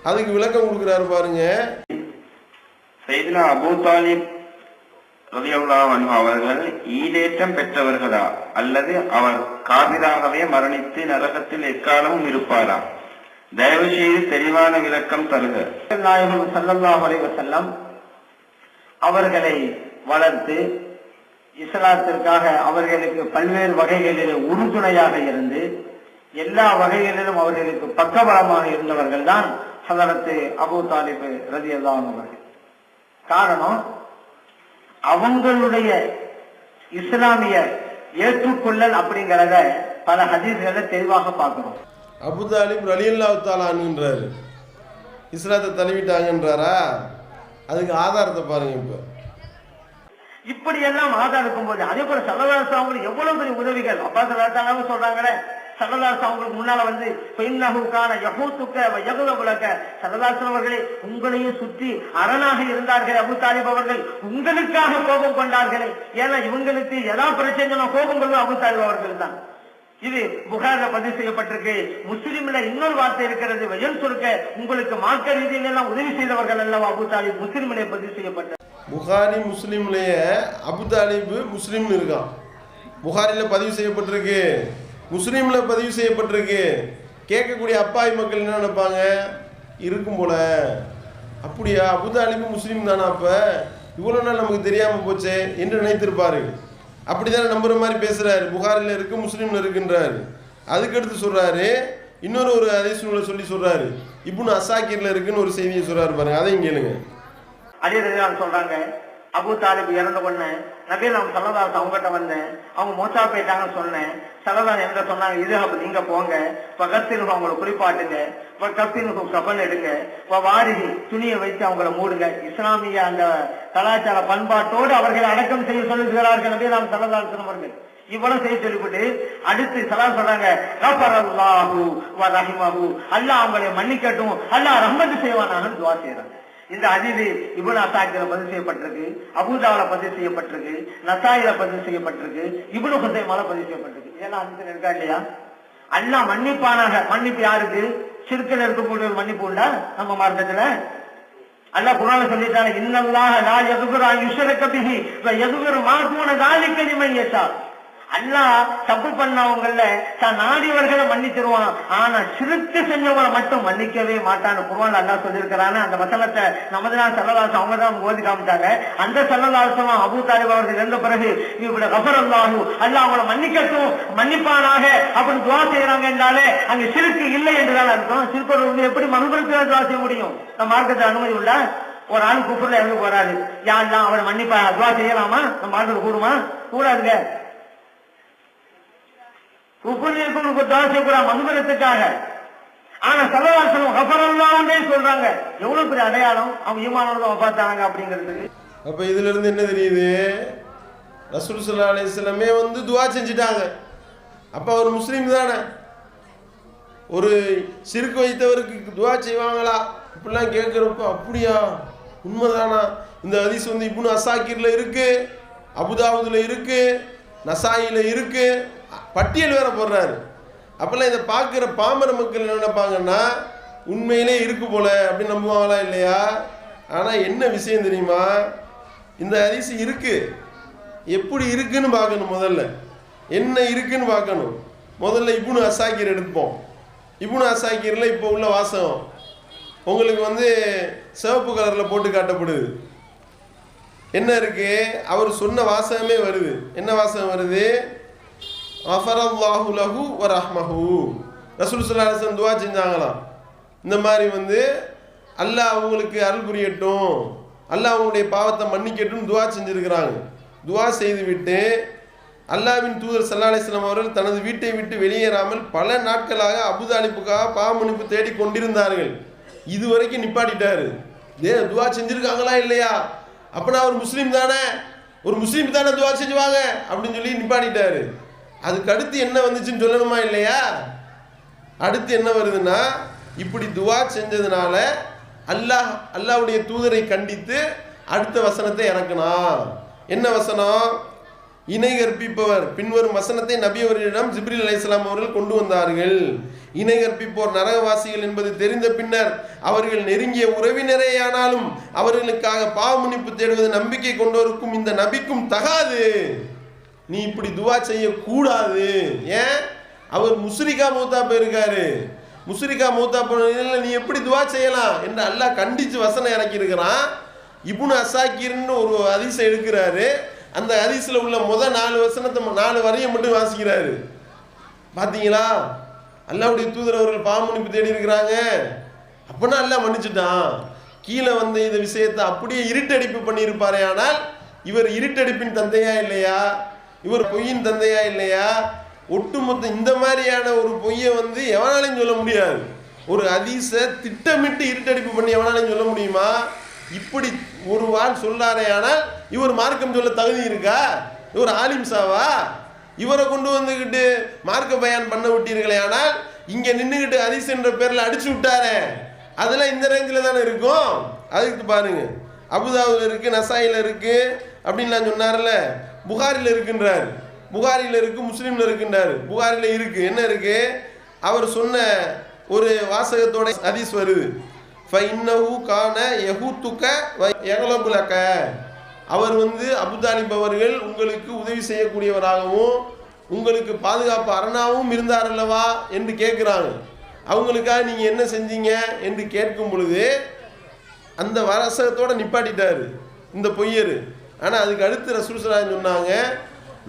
அதுக்கு விளக்கம் கொடுக்குறாரு பாருங்க. சையதுனா அபூ தாலிப் ரலியல்லாஹு அன்ஹு அவர்கள் ஈடேற்றம் பெற்றவர்களா அல்லது அவர் காபிராகவே மரணித்து நரகத்தில் எக்காலமும் இருப்பாரா? தயவு செய்து தெளிவான விளக்கம் தருக. நாயகம் ஸல்லல்லாஹு அலைஹி வஸல்லம் அவர்களை வளர்த்து இஸ்லாத்திற்காக அவர்களுக்கு பல்வேறு வகைகளில் உறுதுணையாக இருந்து எல்லா வகைகளிலும் அவர்களுக்கு பக்கபலமாக இருந்தவர்கள் தான் ஹஸரத் அபூ தாலிப் ரலியல்லாஹு அன்ஹு அவர்கள். காரணம், அவங்களுடைய இஸ்லாமிய ஏற்றுக்கொள்ளல் அப்படிங்கிறத பல ஹதீஸ்களை தெளிவாக பார்க்கிறோம். அபூ தாலிப் ரலியல்லாஹு தஆலா அன்ஹுன்றாரு, இஸ்லாத்தை தழுவிட்டாங்கன்றாரா? அதுக்கு ஆதாரத்தை பாருங்க. இப்படி எல்லாம் ஆதாரம் இருக்கும்போது அதே போல ஸல்லல்லாஹு அலைஹி வஸல்லம் எவ்வளவு பெரிய உதவிகள் அப்பாஸ் ரலியல்லாஹு சொல்றாங்களே, ஸல்லல்லாஹு அலைஹி வஸல்லம் முன்னால வந்து ஃபைன்னஹு கான யஹூதுக வ யக்லபுலக, ஸல்லல்லாஹு அலைஹி அவர்களே உங்களையும் சுற்றி அரணாக இருந்தார்கள் அபூ தாலிப் அவர்கள், உங்களுக்காக கோபம் கொண்டார்களே. ஏன்னா இவங்களுக்கு எதா பிரச்சனை கோபம் கொள்வது அபூ தாலிப் அவர்கள் தான். இது புகார்ல பதிவு செய்யப்பட்டிருக்கு. முஸ்லிம்ல இன்னொரு வார்த்தை இருக்கிறது, வயல் சுருக்க உங்களுக்கு மார்க்க ரீதியில எல்லாம் உதவி செய்தவர்கள் அல்லவா அபூ தாலிப், முஸ்லிம்ல பதிவு செய்யப்பட்ட. புகாரி முஸ்லீம்லேயே அபூ தாலிப் முஸ்லீம்னு இருக்கான். புகாரியில் பதிவு செய்யப்பட்டிருக்கு, முஸ்லீமில் பதிவு செய்யப்பட்டிருக்கு. கேட்கக்கூடிய அப்பாவி மக்கள் என்ன நினைப்பாங்க, இருக்கும் போல அப்படியா அபூ தாலிப் முஸ்லீம் தானே, அப்போ இவ்வளோ நாள் நமக்கு தெரியாமல் போச்சே என்று நினைத்திருப்பாரு. அப்படி தானே நம்புற மாதிரி பேசுகிறாரு. புகாரில் இருக்கு முஸ்லீமில் இருக்குன்றாரு. அதுக்கடுத்து சொல்கிறாரு, இன்னொரு ஒரு ஹதீஸ் நூலை சொல்கிறாரு, இப்னு அசாக்கிரில் இருக்குன்னு ஒரு செய்தியை சொல்கிறாரு பாருங்க, அதையும் கேளுங்க. அலி ரலியல்லாஹு சொல்றாங்க, அபூ தாலிப் இறந்த உடனே நபி நாம் ஸல்லல்லாஹு அலைஹி அவங்ககிட்ட வந்தேன், அவங்க மௌத்தா போயிட்டாங்கன்னு சொன்னேன். ஸல்லல்லாஹு எங்க சொன்னாங்க, இது அப்ப நீங்க போங்க, பகத்தினுக்கு அவங்களை குறிப்பாட்டுங்க, கப்பினுக்கு கப்பல் எடுங்க, வாரிகி துணியை வைத்து அவங்களை மூடுங்க. இஸ்லாமிய அந்த கலாச்சார பண்பாட்டோடு அவர்களை அடக்கம் செய்ய சொல்லுகிறார்கள் நபி நாம் ஸல்லல்லாஹு அலைஹி அவர்கள். இவ்வளவு செய்ய சொல்லிவிட்டு அடுத்து சலாம் சொல்றாங்க, கஃபரல்லாஹு வ ரஹிமஹு, அல்லாஹ் அவங்களை மன்னிக்கட்டும், அல்லாஹ் ரஹ்மத் செய்வானான்னு துஆ செய்றாங்க. இந்த ஹதீஸ் இப்னு அசாக்கிர பதிவு செய்யப்பட்டிருக்கு, அபூ தாவூதுல பதிவு செய்யப்பட்டிருக்கு, நசாயில பதிவு செய்யப்பட்டிருக்கு, இப்னு ஹுஸைமால பதிவு செய்யப்பட்டிருக்கு. இதெல்லாம் ஹதீஸ்ல இருக்கா இல்லையா? அல்லாஹ் மன்னிப்பானாக. மன்னிப்பு யாருக்கு? ஷிர்க்ல இருக்கக்கூடிய ஒரு மன்னிப்பு உண்டா நம்ம மார்க்கத்துல? அல்லாஹ் குர்ஆன்ல சொல்லிட்டாரு, இன்னல்லாஹ லா யக்ஃபிரு அன் யுஷ்ரக பிஹி வ யக்ஃபிரு மா தூன ஸாலிக லிமன் யஷா. அல்லாஹ் தப்பு பண்ணவங்கள தான் நாடியவர்களை மன்னிச்சிருவான், ஆனா ஷிர்க் செஞ்சவங்களை மட்டும் மன்னிக்கவே மாட்டான்னு குர்ஆன்ல அல்லாஹ் சொல்லியிருக்கிறான்னு அந்த வசனத்தை நமது நாள் ஸல்லல்லாஹு அலைஹி அவங்க தான் ஓதி காமிச்சாங்க. அந்த ஸல்லல்லாஹு அலைஹி வஸல்லம் அபூ தாலிப் அவர்கள் இருந்த பிறகு இப்படி கஃபரல்லாஹு, அல்லாஹ் அவங்களை மன்னிக்கட்டும் மன்னிப்பானாக அப்படின்னு துஆ செய்யறாங்க என்றாலே அங்க ஷிர்க் இல்லை என்றுதான் அர்த்தம். ஷிர்க் எப்படி மனுபுரத்துல துஆ செய்ய முடியும்? நம்ம மார்க்கத்துல அனுமதி உள்ள ஒரு ஆள் குஃப்ர்ல இறந்து போறாரு, யா அல்லாஹ் அவரை மன்னிப்பா துஆ செய்யலாமா? நம்ம மார்க்கத்துல கூடுமா? கூடாதுங்க. மனுபரத்துக்காக ஆனா ஸல்லல்லாஹு அலைஹி வஸல்லம் கஃபரல்லாஹ்னே சொல்றாங்க. எவ்வளவு பெரிய அடையாளம் அவங்க ஈமானோட வஃபாத்தாங்க அப்படிங்கிறதுக்கு. அப்ப இதுல இருந்து என்ன தெரியுது? ரசூல் ஸல்லல்லாஹு அலைஹி வஸல்லமே வந்து துஆ செஞ்சுட்டாங்க. அப்ப அவர் முஸ்லீம் தானே. ஒரு சிறுக்கு வைத்தவருக்கு துஆ செய்வாங்களா இப்படிலாம் கேட்குறப்ப அப்படியா உண்மைதானா? இந்த ஹதீஸ் வந்து இப்னு அசாக்கிர்ல இருக்கு, அபுதாவுதுல இருக்கு, நசாயில இருக்கு, பட்டியல் வேற போடுறாரு. அப்பெல்லாம் இதை பார்க்குற பாமர மக்கள் என்ன நினைப்பாங்கன்னா உண்மையிலே இருக்கு போல அப்படின்னு நம்புவாங்களா இல்லையா? ஆனால் என்ன விஷயம் தெரியுமா? இந்த ஹதீஸ் இருக்கு, எப்படி இருக்குன்னு பார்க்கணும். முதல்ல என்ன இருக்குன்னு பார்க்கணும். முதல்ல இப்னு அசாக்கிர் எடுப்போம். இப்னு அசாக்கிரில் இப்போ உள்ள வாசகம் உங்களுக்கு வந்து சிவப்பு கலரில் போட்டு காட்டப்படுது. என்ன இருக்கு? அவர் சொன்ன வாசகமே வருது. என்ன வாசகம் வருது? அஃபரல்லாஹு லஹு வ ரஹ்மஹு. ரசூல் ஸல்லல்லாஹு அலைஹி வஸல்லம் துஆ செஞ்சாங்களாம். இந்த மாதிரி வந்து அல்லாஹ் அவங்களுக்கு அருள் புரியட்டும், அல்லாஹ் அவங்களுடைய பாவத்தை மன்னிக்கட்டும் துஆ செஞ்சிருக்கிறாங்க. துஆ செய்துவிட்டு அல்லாஹ்வின் தூதர் ஸல்லல்லாஹு அலைஹி வஸல்லம் அவர்கள் தனது வீட்டை விட்டு வெளியேறாமல் பல நாட்களாக அபூதாலிபுக்காக பாவ மன்னிப்பு தேடி கொண்டிருந்தார்கள். இதுவரைக்கும் நிப்பாட்டிட்டாரு. துஆ செஞ்சிருக்காங்களா இல்லையா? அப்பனா ஒரு முஸ்லீம் தானே, ஒரு முஸ்லீம் தானே துஆ செஞ்சுவாங்க அப்படின்னு சொல்லி நிப்பாட்டிட்டாரு. அதுக்கு அடுத்து என்ன வந்துச்சுன்னு சொல்லணுமா இல்லையா? அடுத்து என்ன வருதுன்னா, இப்படி துஆ செஞ்சதுனால அல்லாஹ்வுடைய தூதரை கண்டித்து அடுத்த வசனத்தை இறக்குனா. என்ன வசனம்? இணை கற்பிப்பவர் பின்வரும் வசனத்தை நபி அவர்களிடம் ஜிப்ரீல் அலைஹிஸ்ஸலாம் அவர்கள் கொண்டு வந்தார்கள். இணை கற்பிப்போர் நரகவாசிகள் என்பது தெரிந்த பின்னர் அவர்கள் நெருங்கிய உறவினரேயானாலும் அவர்களுக்காக பாவ மன்னிப்பு தேடுவது நம்பிக்கை கொண்டோருக்கும் இந்த நபிக்கும் தகாது. நீ இப்படி துஆ செய்யக்கூடாது. ஏன்? அவர் முஸ்ரிகா மௌத்தா போயிருக்காரு. முஸ்ரிகா மௌத்தா போன நீ எப்படி துஆ செய்யலாம் என்று அல்லாஹ் கண்டிச்சு வசனம் இறக்கி இருக்கிறான். இப்னு அசாக்கிர்னு ஒரு ஹதீஸை எடுக்கிறாரு. அந்த ஹதீஸ்ல உள்ள முதல் 4 வசனத்தை 4 வரியை மட்டும் வாசிக்கிறாரு. பாத்தீங்களா? அல்லாஹ்வுடைய தூதர் அவர்கள் பாவ மன்னிப்பு தேடி இருக்கிறாங்க. அப்பனா அல்லாஹ் மன்னிச்சுட்டான். கீழே வந்து இந்த விஷயத்தை அப்படியே இருட்டடிப்பு பண்ணியிருப்பாரே. ஆனால் இவர் இருட்டடிப்பின் தந்தையா இல்லையா? இவர் பொய்யின் தந்தையா இல்லையா? ஒட்டுமொத்த இந்த மாதிரியான ஒரு பொய்யை வந்து எவனாலையும் சொல்ல முடியாது. ஒரு ஹதீஸை திட்டமிட்டு இருட்டடிப்பு பண்ணி எவனாலையும் சொல்ல முடியுமா? இப்படி ஒரு வாள் சொல்லாரே. ஆனால் இவர் மார்க்கம் சொல்ல தகுதி இருக்கா? இவர் ஆலிம்சாவா? இவரை கொண்டு வந்துக்கிட்டு மார்க்க பயான் பண்ண விட்டீர்களே. ஆனால் இங்கே நின்றுக்கிட்டு ஹதீஸ் என்ற பேரில் அடிச்சு விட்டாரே, அதெல்லாம் இந்த ரேஞ்சில் தானே இருக்கும். அதுக்கு பாருங்க, அபுதாவுல இருக்கு, நசாயில இருக்கு அப்படின்னு நான் சொன்னார்ல. புகாரில் இருக்குன்றார், புகாரில் இருக்கு, முஸ்லீம்ல இருக்குன்றாரு. புகாரில் இருக்கு. என்ன இருக்கு? அவர் சொன்ன ஒரு வாசகத்தோட ஹதீஸ் வருது. ஃபைன்னஹு கான யஹூத்துக வ யக்லபுலக. அவர் வந்து அபூதாலிப் அவர்கள் உங்களுக்கு உதவி செய்யக்கூடியவராகவும் உங்களுக்கு பாதுகாப்பு அரணாகவும் இருந்தார் அல்லவா என்று கேட்குறாங்க. அவங்களுக்காக நீங்கள் என்ன செஞ்சீங்க என்று கேட்கும் பொழுது அந்த வாசகத்தோட நிப்பாட்டிட்டாரு இந்த பொய்யர். ஆனால் அதுக்கு அடுத்து ரசூல் ஸல்லல்லாஹு அலைஹி வஸல்லம் சொன்னாங்க,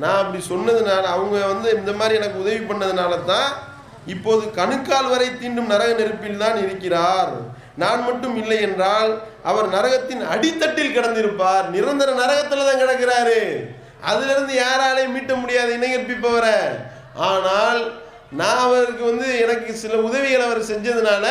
நான் அப்படி சொன்னதுனால, அவங்க வந்து இந்த மாதிரி எனக்கு உதவி பண்ணதுனால தான் இப்போது கணுக்கால் வரை தீண்டும் நரக நெருப்பில் தான் இருக்கிறார். நான் மட்டும் இல்லை என்றால் அவர் நரகத்தின் அடித்தட்டில் கிடந்திருப்பார். நிரந்தர நரகத்தில் தான் கிடக்கிறாரு. அதிலிருந்து யாராலையும் மீட்ட முடியாது இணை கற்பிப்பவரை. ஆனால் நான் அவருக்கு வந்து எனக்கு சில உதவிகள் அவர் செஞ்சதுனால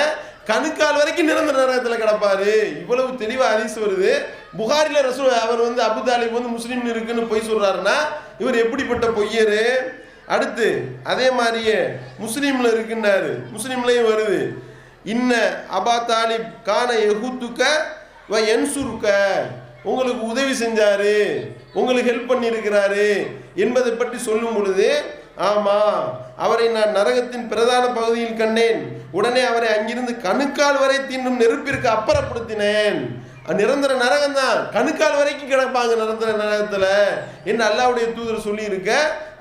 கணுக்கால் வரைக்கும் நிரந்தர நரகத்தில் கிடப்பாரு. இவ்வளவு தெளிவாக ஹதீஸ் வருது. புகாரில ரசூல் அவர் வந்து அபூதாலிப் வந்து முஸ்லீம் இருக்குன்னு பொய் சொல்றாருன்னா இவர் எப்படிப்பட்ட பொய்யரு? அடுத்து அதே மாதிரியே முஸ்லீம்ல இருக்குன்னாரு. முஸ்லீம்லையும் வருது, இன்ன அபா தாலிப் கான யஹூத்துக வ யன்சுருக. உங்களுக்கு உதவி செஞ்சாரு, உங்களுக்கு ஹெல்ப் பண்ணியிருக்கிறாரு என்பதை பற்றி சொல்லும் பொழுது, ஆமா அவரை நான் நரகத்தின் பிரதான பகுதியில் கண்டேன். உடனே அவரை அங்கிருந்து கணுக்கால் வரை தீண்டும் நெருப்பிற்கு அப்புறப்படுத்தினேன். நிரந்தர நரகம் தான், கணுக்கால் வரைக்கும் கிடப்பாங்க நிரந்தர நரகத்துல என்று அல்லாஹ்வுடைய தூதர் சொல்லி இருக்க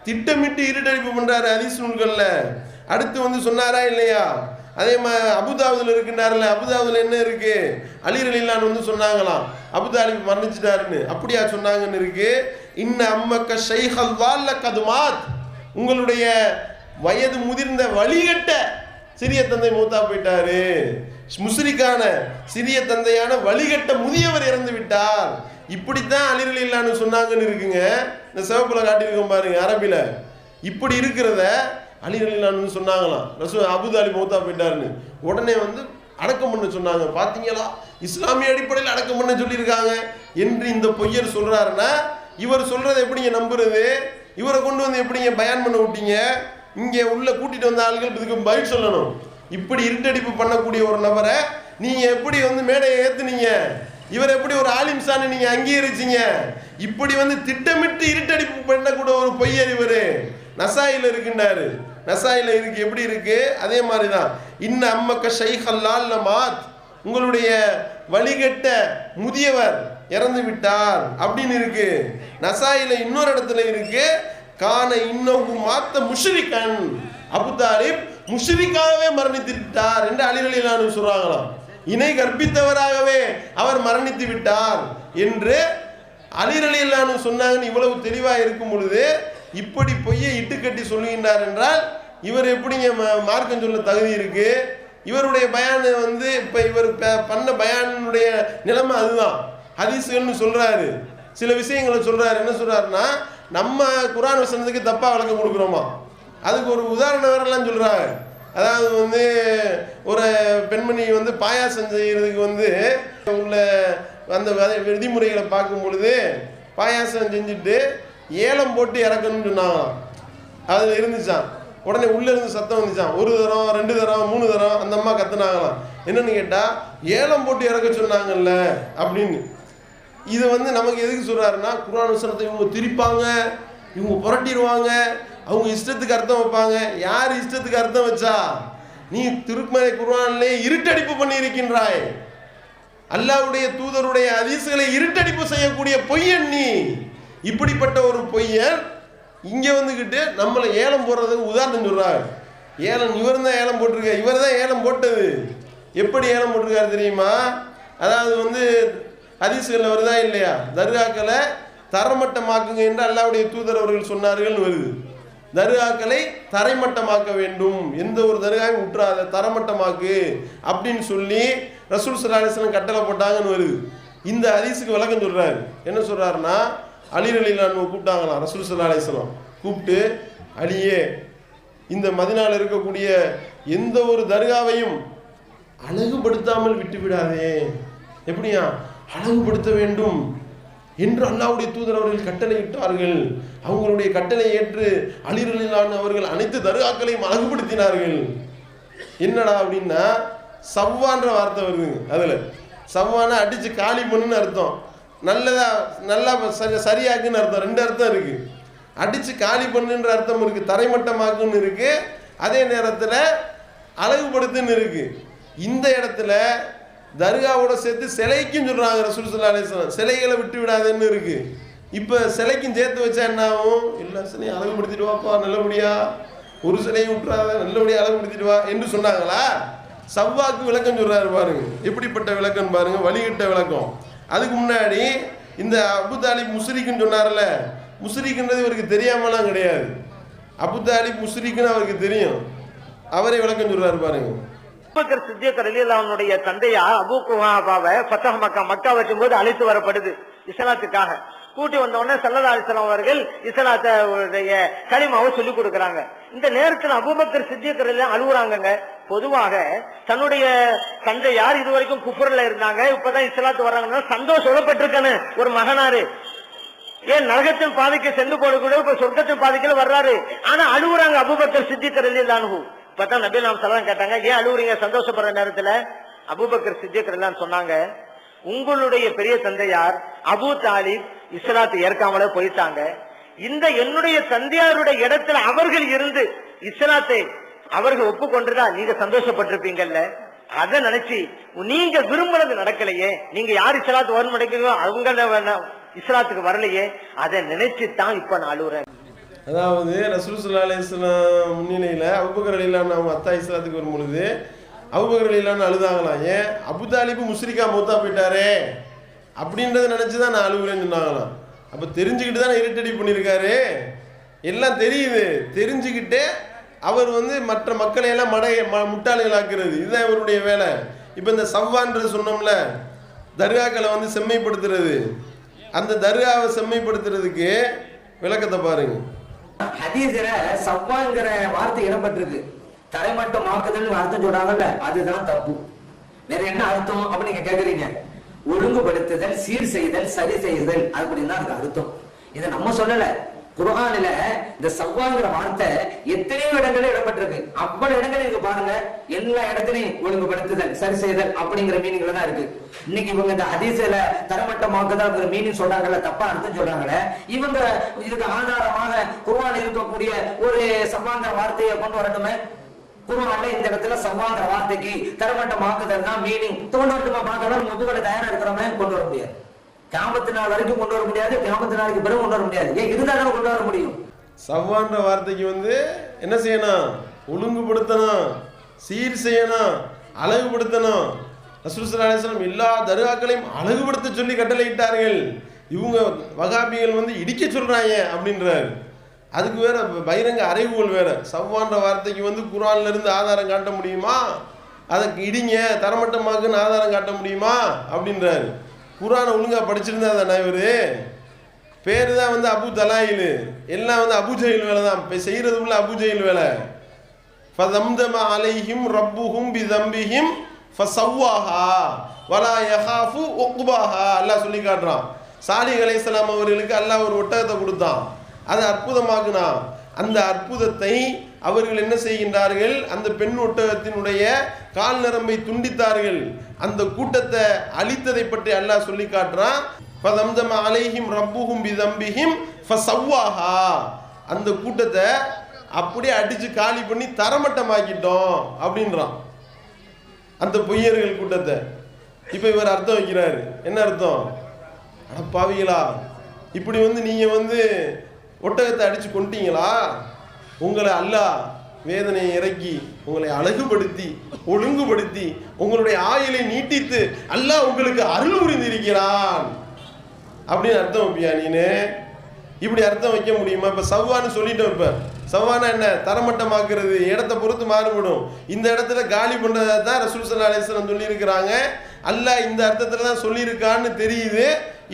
திட்டமிட்டு இருட்டடிப்பு பண்றாரு ஹதீஸ் நூல்கள்ல. அடுத்து வந்து சொன்னாரா இல்லையா? அதே மாதிரி அபுதாவுதுல இருக்கின்றார்ல. அபுதாவுதுல என்ன இருக்கு? அலி ரலியல்லாஹு அன்ஹு வந்து சொன்னாங்களாம் அபூதாலிப் மரணிச்சிட்டாருன்னு. அப்படியா சொன்னாங்கன்னு இருக்கு. இன்ன அம்மக்க ஷைஹல் வால்ல கதுமாத். உங்களுடைய வயது முதிர்ந்த வழிகட்ட சிறிய தந்தை மூத்தா போயிட்டாரு. முஸ்ரிக்கான சிறிய தந்தையான வழிகட்ட முதியவர் இறந்து விட்டார். இப்படித்தான் அலி ரலியல்லாஹு அன்ஹு சொன்னாங்கன்னு இருக்குங்க. இந்த சிவப்புல காட்டியிருக்கோம் பாருங்க அரபில. இப்படி இருக்கிறத அலி ரலியல்லாஹு சொன்னாங்களாம், அபூதாலிப் மௌத்தா போயிட்டாருன்னு. உடனே வந்து அடக்கம் பண்ண சொன்னாங்க. பார்த்தீங்களா, இஸ்லாமிய அடிப்படையில் அடக்கம் பண்ண சொல்லியிருக்காங்க என்று இந்த பொய்யர் சொல்றாருன்னா, இவர் சொல்றதை எப்படிங்க நம்புறது? இவரை கொண்டு வந்து எப்படிங்க பயான் பண்ண விட்டீங்க? இங்கே உள்ள கூட்டிட்டு வந்த ஆள்கள் இதுக்கு பதில் சொல்லணும். இப்படி இருட்டடிப்பு பண்ணக்கூடிய ஒரு நபரை நீங்க எப்படி வந்து மேடையை ஏத்துனீங்க? இவர் எப்படி ஒரு ஆலிம்சான்னு நீங்க அங்கீகரிச்சீங்க? இப்படி வந்து திட்டமிட்டு இருட்டடிப்பு பண்ணக்கூடிய ஒரு பொய்யர் இவரு நசாயில இருக்கின்றாரு. நசாயில இருக்கு, எப்படி இருக்கு? அதே மாதிரிதான் இன்ன அம்மக்க ஷைஹல்லால் மாத், உங்களுடைய வழிகட்ட முதியவர் இறந்து விட்டார் அப்படின்னு இருக்கு. நசாயில இன்னொரு இடத்துல இருக்கு, கான இன்னொரு மாத்த முஷ்ரிகன், அபூதாலிப் முஷ்ரிக்காகவே மரணித்து விட்டார் என்று அலி ரலியல்லாஹு சொல்றாங்களாம். இணை கற்பித்தவராகவே அவர் மரணித்து விட்டார் என்று அலி ரலியல்லாஹு சொன்னாங்கன்னு இவ்வளவு தெளிவா இருக்கும் பொழுது இப்படி பொய்யை இட்டுக்கட்டி சொல்லுகின்றார் என்றால் இவர் எப்படிங்க மார்க்கம் சொல்ல தகுதி இருக்கு? இவருடைய பயான் வந்து இப்ப இவர் பண்ண பயானுடைய நிலைமை அதுதான். ஹதீஸ்கள்னு சொல்றாரு, சில விஷயங்களை சொல்றாரு. என்ன சொல்றாருன்னா, நம்ம குர்ஆன் வசனத்துக்கு தப்பா விளக்கம் கொடுக்குறோமா, அதுக்கு ஒரு உதாரணம் வேறெல்லாம் சொல்றாங்க. அதாவது வந்து ஒரு பெண்மணி வந்து பாயாசம் செய்யறதுக்கு வந்து உள்ள அந்த விதிமுறைகளை பார்க்கும் பொழுது பாயாசம் செஞ்சுட்டு ஏலம் போட்டு இறக்கணும்னு சொன்னாங்களாம். அது இருந்துச்சான். உடனே உள்ள இருந்து சத்தம் வந்துச்சான், 1 தரம் 2 தரம் 3 தரம். அந்த அம்மா கத்துனாங்களாம். என்னன்னு கேட்டா, ஏலம் போட்டு இறக்க சொன்னாங்கல்ல அப்படின்னு. இது வந்து நமக்கு எதுக்கு சொல்றாருன்னா, குர்ஆன் வசனத்தை இவங்க திரிப்பாங்க, இவங்க புரட்டிடுவாங்க, அவங்க இஷ்டத்துக்கு அர்த்தம் வைப்பாங்க. யார் இஷ்டத்துக்கு அர்த்தம் வச்சா? நீ திருமறை குர்ஆனிலே இருட்டடிப்பு பண்ணி இருக்கின்றாய். அல்லாஹ்வுடைய தூதருடைய ஹதீஸ்களை இருட்டடிப்பு செய்யக்கூடிய பொய்யன் நீ. இப்படிப்பட்ட ஒரு பொய்யன் இங்க வந்துகிட்டு நம்மளை ஏலம் போடுறதுக்கு உதாரணம் சொல்றாரு. ஏலம் இவர் தான் ஏலம் போட்டிருக்காரு, இவர் தான் ஏலம் போட்டது. எப்படி ஏலம் போட்டிருக்காரு தெரியுமா? அதாவது வந்து ஹதீஸ்களில் வருதா இல்லையா, தர்காக்களை தரமட்டமாக்குங்க என்று அல்லாஹ்வுடைய தூதர் அவர்கள் சொன்னார்கள் வருது. தர்காக்களை தரைமட்டமாக்க வேண்டும், எந்த ஒரு தர்காவையும் விட்டுறாத, தரமட்டமாக்கு அப்படின்னு சொல்லி ரசூல் ஸல்லல்லாஹு அலைஹி வஸல்லம் கட்டளை போட்டாங்கன்னு வருது. இந்த ஹதீஸுக்கு விளக்கம் சொல்றாரு. என்ன சொல்றாருன்னா, அலி ரலியல்லாஹு கூப்பிட்டாங்களாம் ரசூல் ஸல்லல்லாஹு அலைஹி வஸல்லம். கூப்பிட்டு, அலியே, இந்த மதீனாவில் இருக்கக்கூடிய எந்த ஒரு தர்காவையும் அழகுபடுத்தாமல் விட்டு விடாதே. எப்படியா அழகுபடுத்த வேண்டும் என்று அல்லாஹ்வுடைய தூதர் அவர்கள் கட்டளை இட்டார்கள். அவங்களுடைய கட்டளை ஏற்று அலி ரலியல்லாஹு அவர்கள் அனைத்து தர்காக்களையும் அழகுபடுத்தினார்கள். என்னடா அப்படின்னா, சவ்வான்ற வார்த்தை வருதுங்க. அதுல சவ்வான அடிச்சு காலி பண்ணுன்னு அர்த்தம், நல்லதா நல்லா சரியாக்குன்னு அர்த்தம். 2 அர்த்தம் இருக்கு. அடிச்சு காலி பண்ணுன்ற அர்த்தம் இருக்கு, தரைமட்டமாக்குன்னு இருக்கு, அதே நேரத்தில் அழகுபடுத்துன்னு இருக்கு. இந்த இடத்துல தர்காவோட சேர்த்து சிலைக்கும் சொல்றாங்க ரசூல் ஸல்லல்லாஹு அலைஹி வஸல்லம், சிலைகளை விட்டு விடாதுன்னு இருக்கு. இப்ப சிலைக்கும் சேர்த்து வச்சா என்ன ஆகும்? எல்லா சிலையும் அழகுபடுத்திட்டு வாப்பா நல்லபடியா, ஒரு சிலையை விட்டுறாத, நல்லபடியா அழகுபடுத்திட்டு வா என்று சொன்னாங்களா? சவ்வாக்கு விளக்கம் சொல்றாரு பாருங்க, எப்படிப்பட்ட விளக்கம் பாருங்க, வழிகிட்ட விளக்கம். அதுக்கு முன்னாடி இந்த அபூதாலிப் முஸ்ரிக்குன்னு சொன்னார்ல, முஸ்ரிக்குன்றது இவருக்கு தெரியாமலாம் கிடையாது. அபூதாலிப் முஸ்ரிக்குன்னு அவருக்கு தெரியும். அவரே விளக்கம் சொல்றாரு பாருங்க. அபூபக்கர் சித்திக் ரலியல்லாஹு அன்ஹுடைய தந்தையார் அபூ குஹாஃபாவை ஃபத்ஹ் மக்கா வைக்கும்போது அழைத்து வரப்படுது இஸ்லாத்துக்காக. கூட்டி வந்த உடனே ஸல்லல்லாஹு அலைஹி வஸல்லம் அவர்கள் இஸ்லாத்துடைய கலிமாவை சொல்லிக் கொடுக்கறாங்க. இந்த நேரத்தில் அபூபக்கர் சித்திக் ரலியல்லாஹு அழுகுறாங்கங்க. பொதுவாக தன்னுடைய தந்தையார் இதுவரைக்கும் குஃப்ர்ல இருந்தாங்க, இப்பதான் இஸ்லாத்து வர்றாங்கன்னா சந்தோஷப்பட்டிருக்கானு ஒரு மகனாரு. ஏன் நரகத்தின் பாதைக்கு சென்று போடக்கூட இப்ப சொர்க்கத்தின் பாதைக்கு வர்றாரு. ஆனா அழுகுறாங்க அபூபக்கர் சித்திக் ரலியல்லாஹு அன்ஹு. இப்பதான் நபி நாயகம் ஸல்லல்லாஹு அலைஹி வஸல்லம் கேட்டாங்க, ஏன் அழுகுறீங்க சந்தோஷப்படுற நேரத்துல? அபூபக்கர் சித்திக் ரலியல்லாஹு சொன்னாங்க, உங்களுடைய பெரிய தந்தையார் அபூ தாலிப் இஸ்லாத்தை ஏற்காமலே போயிட்டாங்க. இந்த என்னுடைய தந்தையாருடைய இடத்துல அவர்கள் இருந்து இஸ்லாத்தை அவர்கள் ஒப்புக்கொண்டுதா நீங்க சந்தோஷப்பட்டிருப்பீங்கல்ல. அதை நினைச்சு நீங்க விரும்பினது நடக்கலையே, நீங்க யார் இஸ்லாத்து வரும் நடக்கலையோ அவங்க இஸ்லாத்துக்கு வரலையே, அதை நினைச்சுதான் இப்ப நான் அழுகுறேன். அதாவது ரசூல் ஸல்லல்லாஹு அலைஹி வஸல்லம் முன்னிலையில அபூபக்கர் ரலியல்லாஹு அவங்க அத்தா இஸ்லாத்துக்கு வரும் பொழுது அபூபக்கர் ரலியல்லாஹு அழுதாங்களாம். ஏன் அபூதாலிப் முஸ்ரிக்கா மௌத்தா போயிட்டாரே அப்படின்றத நினைச்சுதான் நான் அழுகுறேன்னு சொன்னாங்களாம். அப்ப தெரிஞ்சுக்கிட்டு தான் இருட்டடி பண்ணியிருக்காரு. எல்லாம் தெரியுது, தெரிஞ்சுக்கிட்டு அவர் வந்து மற்ற மக்களை எல்லாம் முட்டாளிகளாக்குறது, இதுதான் இவருடைய வேலை. இப்ப இந்த சவ்வான்றது சொன்னோம்ல, தர்காக்களை வந்து செம்மைப்படுத்துறது, அந்த தர்காவை செம்மைப்படுத்துறதுக்கு விளக்கத்தை பாருங்க. ஹதீஸ்ல சவ்வாங்கிற வார்த்தை இடம்பெற்றிருக்கு. தரைமட்டமாக்குதல் அர்த்தம் சொல்றாங்கல்ல, அதுதான் தப்பு. வேற என்ன அர்த்தம் அப்படின்னு நீங்க கேக்குறீங்க. ஒழுங்குபடுத்துதல், சீர் செய்தல், சரி செய்தல் அப்படின்னு தான் அதுக்கு அர்த்தம். இதை நம்ம சொல்லல. குர்ஆனில இந்த சவ்வாங்கிற வார்த்தை எத்தனையோ இடங்களில் இடம்பெற்றிருக்கு. அவ்வளவு இடங்கள் இருக்கு பாருங்க. எல்லா இடத்துலையும் ஒழுங்குபடுத்துதல், சரி செய்தல் அப்படிங்கிற மீனிங்ல தான் இருக்கு. இன்னைக்கு இவங்க இந்த ஹதீஸ்ல தரமட்டமாக்குதல் மீனிங் சொல்றாங்கல்ல, தப்பா அர்த்தம் சொல்றாங்கல்ல. இவங்க இதுக்கு ஆதாரமாக குர்ஆனில் இருக்கக்கூடிய ஒரு சவ்வாங்கிற வார்த்தையை கொண்டு வரட்டுமே. குர்ஆன்ல இந்த இடத்துல சவ்வாங்கிற வார்த்தைக்கு தரமட்டமாக்குதல் தான் மீனிங் தோன்றட்டுமா பார்க்கலாம். முதுகலை தயாரா இருக்கிறவங்க கொண்டு வர முடியாது. கியாமத்து நாள் வரைக்கும் கொண்டு வர முடியாது. கியாமத்து நாளைக்கு பிறகு கொண்டு வர முடியாது. ஏன் இருந்தாலும் கொண்டு வர முடியும். சவ்வான்ற வார்த்தைக்கு என்ன செய்யணும்? ஒழுங்குபடுத்தணும், சீர் செய்யணும், அழகுபடுத்தணும். ரசூல் ஸல்லல்லாஹு அலைஹி வஸல்லம் எல்லா தர்காக்களையும் அழகுபடுத்த சொல்லி கட்டளையிட்டார்கள். இவங்க வகாபிகள் இடிக்க சொல்றாங்க அப்படின்றாரு. அதுக்கு வேற பகிரங்க அறைகூல் வேற. சவ்வான்ற வார்த்தைக்கு குர்ஆன்ல இருந்து ஆதாரம் காட்ட முடியுமா? அதுக்கு இடிங்க தரமட்டமாக்குன்னு ஆதாரம் காட்ட முடியுமா அப்படின்றாரு. குர்ஆனை ஒழுங்கா படிச்சிருந்தா தானே இவரு. பேரு தான் அபு தலாயில், எல்லாம் அபு ஜஹில் வேலை தான். இப்போ செய்கிறது உள்ள அபு ஜஹில் வேலை. ஃபதம்தம அலைஹிம் ரப்புஹும் பிதம்பிஹிம் ஃபஸவ்வாஹா வலா யஹாஃபு உக்பாஹா. அல்லாஹ் சொல்லி காட்டுறான். சாலிஹ் அலைஹிஸ்ஸலாம் அவர்களுக்கு அல்லாஹ் ஒரு ஒட்டகத்தை கொடுத்தான். அதை அற்புதமாக்குனான். அந்த அற்புதத்தை அவர்கள் என்ன செய்கின்றார்கள்? அந்த பெண் ஒட்டகத்தினுடைய கால் நரம்பை துண்டித்தார்கள். அந்த கூட்டத்தை அழித்ததை பற்றி அல்லாஹ் சொல்லி காட்டுறான். ஃபதம்தம அலைஹிம் ரப்புஹும் பிதம்பிஹிம் ஃபஸவ்வாஹா. அந்த கூட்டத்தை அப்படியே அடிச்சு காலி பண்ணி தரமட்டமாக்கிட்டோம் அப்படின்றான். அந்த பொய்யர்கள் கூட்டத்தை. இப்போ இவர் அர்த்தம் வைக்கிறாரு. என்ன அர்த்தம்? அடப்பாவிகளா, இப்படி நீங்க ஒட்டகத்தை அடிச்சு கொண்டீங்களா? உங்களை அல்லாஹ் வேதனையை இறக்கி உங்களை அழகுபடுத்தி ஒழுங்குபடுத்தி உங்களுடைய ஆயுளை நீட்டித்து அல்லாஹ் உங்களுக்கு அருள் புரிந்திருக்கிறான் அப்படின்னு அர்த்தம் வைப்பியா நீனு? இப்படி அர்த்தம் வைக்க முடியுமா? இப்ப சவ்வான்னு சொல்லிட்டோம். இப்ப சவ்வானா என்ன? தரமட்டமாக்குறது. இடத்தை பொறுத்து மாறுபடும். இந்த இடத்துல காலி பண்றதை தான் ரசூல் ஸல்லல்லாஹு அலைஹி வஸல்லம் சொல்லி இருக்கிறாங்க. அல்லாஹ் இந்த அர்த்தத்துல தான் சொல்லியிருக்கான்னு தெரியுது.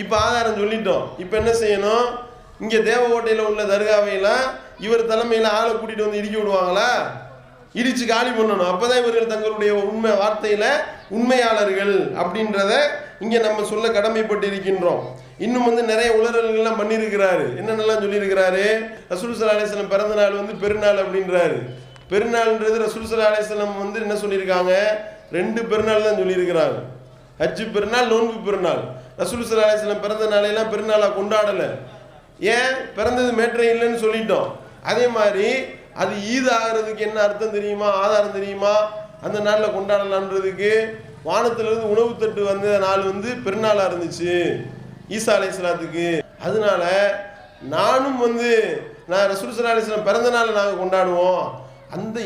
இப்ப ஆதாரம் சொல்லிட்டோம். இப்ப என்ன செய்யணும்? இங்க தேவகோட்டையில உள்ள தர்காவையெல்லாம் இவர் தலைமையில ஆளை கூட்டிட்டு இடிக்க விடுவாங்களா? இடிச்சு காலி பண்ணணும். அப்பதான் இவர்கள் தங்களுடைய உண்மை வார்த்தையில உண்மையாளர்கள் அப்படின்றத இங்க நம்ம சொல்ல கடமைப்பட்டு இருக்கின்றோம். இன்னும் நிறைய உளறல்கள்லாம் பண்ணியிருக்கிறாரு. என்னென்னலாம் சொல்லியிருக்கிறாரு? ரசூல் ஸல்லல்லாஹு அலைஹி வஸல்லம் பிறந்த நாள் பெருநாள் அப்படின்றாரு. பெருநாள்ன்றது ரசூல் ஸல்லல்லாஹு அலைஹி வஸல்லம் என்ன சொல்லியிருக்காங்க? 2 பெருநாள் தான் சொல்லியிருக்கிறாங்க. ஹஜ்ஜு பெருநாள், நோன்பு பெருநாள். ரசூல் ஸல்லல்லாஹு அலைஹி வஸல்லம் பிறந்த நாளையெல்லாம் பெருநாளா கொண்டாடலை. ஏன்? பிறந்தது மேற்றை இல்லைன்னு சொல்லிட்டோம். அதே மாதிரி அது ஈது ஆகிறதுக்கு என்ன அர்த்தம் தெரியுமா? ஆதாரம் தெரியுமா? அந்த நாளில் கொண்டாடலான்றதுக்கு வானத்திலிருந்து உணவு தட்டு வந்த நாள் பெருநாளாக இருந்துச்சு ஈசா அலைஹிஸ்ஸலாத்துக்கு. அதனால நானும் நான் ரசூல் ஸல்லல்லாஹு அலைஹி வஸல்லம் பிறந்த நாளை நாங்கள் கொண்டாடுவோம். அந்த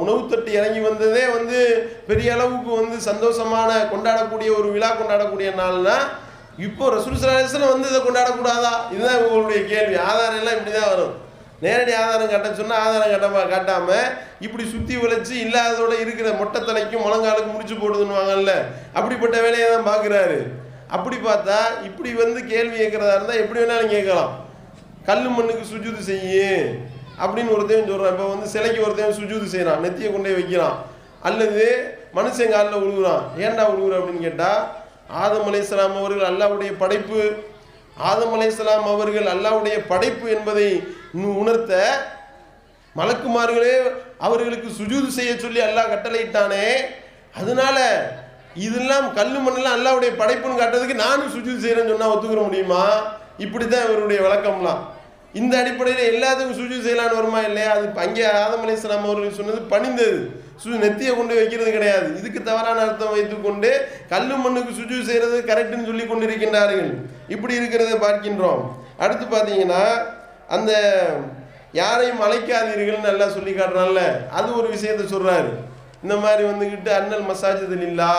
உணவு தட்டு இறங்கி வந்ததே பெரிய அளவுக்கு சந்தோஷமான கொண்டாடக்கூடிய ஒரு விழா கொண்டாடக்கூடிய நாள்னா இப்போ ரசூல் ஸல்லல்லாஹு அலைஹி வஸல்லம் இதை கொண்டாடக்கூடாதா? இதுதான் உங்களுடைய கேள்வி. ஆதாரம் எல்லாம் இப்படிதான் வரும். நேரடி ஆதாரம் காட்ட சொன்னா ஆதாரம் காட்டாம இப்படி சுத்தி வளைச்சு இல்லாததோட இருக்கிற மொட்டை தலைக்கும் முழங்காலுக்கு முடிச்சு போடுதுன்னு வாங்கல்ல, அப்படிப்பட்ட வேலையை தான் பாக்குறாரு. அப்படி பார்த்தா இப்படி கேள்வி கேட்கறதா இருந்தா எப்படி வேணாலும் கேட்கலாம். கல்லு மண்ணுக்கு சுஜூது செய்யு அப்படின்னு ஒருத்தையும் சொல்றான். இப்போ சிலைக்கு ஒருத்தையும் சுஜூது செய்யறான், நெத்தியை கொண்டே வைக்கிறான். அல்லது மனுஷன் காலில் உழுகுறான். ஏன்டா உழுகுற அப்படின்னு கேட்டா, ஆதம் அலைஹிஸ்ஸலாம் அவர்கள் அல்லாஹ்வுடைய படைப்பு. ஆதம் அலைஹிஸ்ஸலாம் அவர்கள் அல்லாஹ்வுடைய படைப்பு என்பதை உணர்த்த மலக்குமார்களே அவர்களுக்கு சுஜூது செய்ய சொல்லி அல்லாஹ் கட்டளையிட்டானே. அதனால இதெல்லாம் கல்லு மண்ணெல்லாம் அல்லாஹ்வுடைய படைப்புன்னு காட்டுறதுக்கு நானும் சுஜூது செய்யறேன்னு சொன்னா ஒத்துக்கிற முடியுமா? இப்படித்தான் இவருடைய விளக்கம்லாம். இந்த அடிப்படையில் எல்லாத்துக்கும் சுஜூது செய்யலான்னு வருமா இல்லையா? அது அங்கே ஆதம் அலைஹிஸ்ஸலாம் அவர்கள் சொன்னது பணிந்தது, நெத்தியை கொண்டு வைக்கிறது கிடையாது. இதுக்கு தவறான அர்த்தம் வைத்துக்கொண்டு கல்லு மண்ணுக்கு சுஜூது செய்யறது கரெக்டுன்னு சொல்லி கொண்டிருக்கின்றார்கள். இப்படி இருக்கிறத பார்க்கின்றோம். அடுத்து பார்த்தீங்கன்னா அந்த யாரையும் அழைக்காதீர்கள்னு நல்லா சொல்லி காட்டுறான்ல, அது ஒரு விஷயத்த சொல்றாரு. இந்த மாதிரி அன்னல் மசாஜிதில் இல்லா,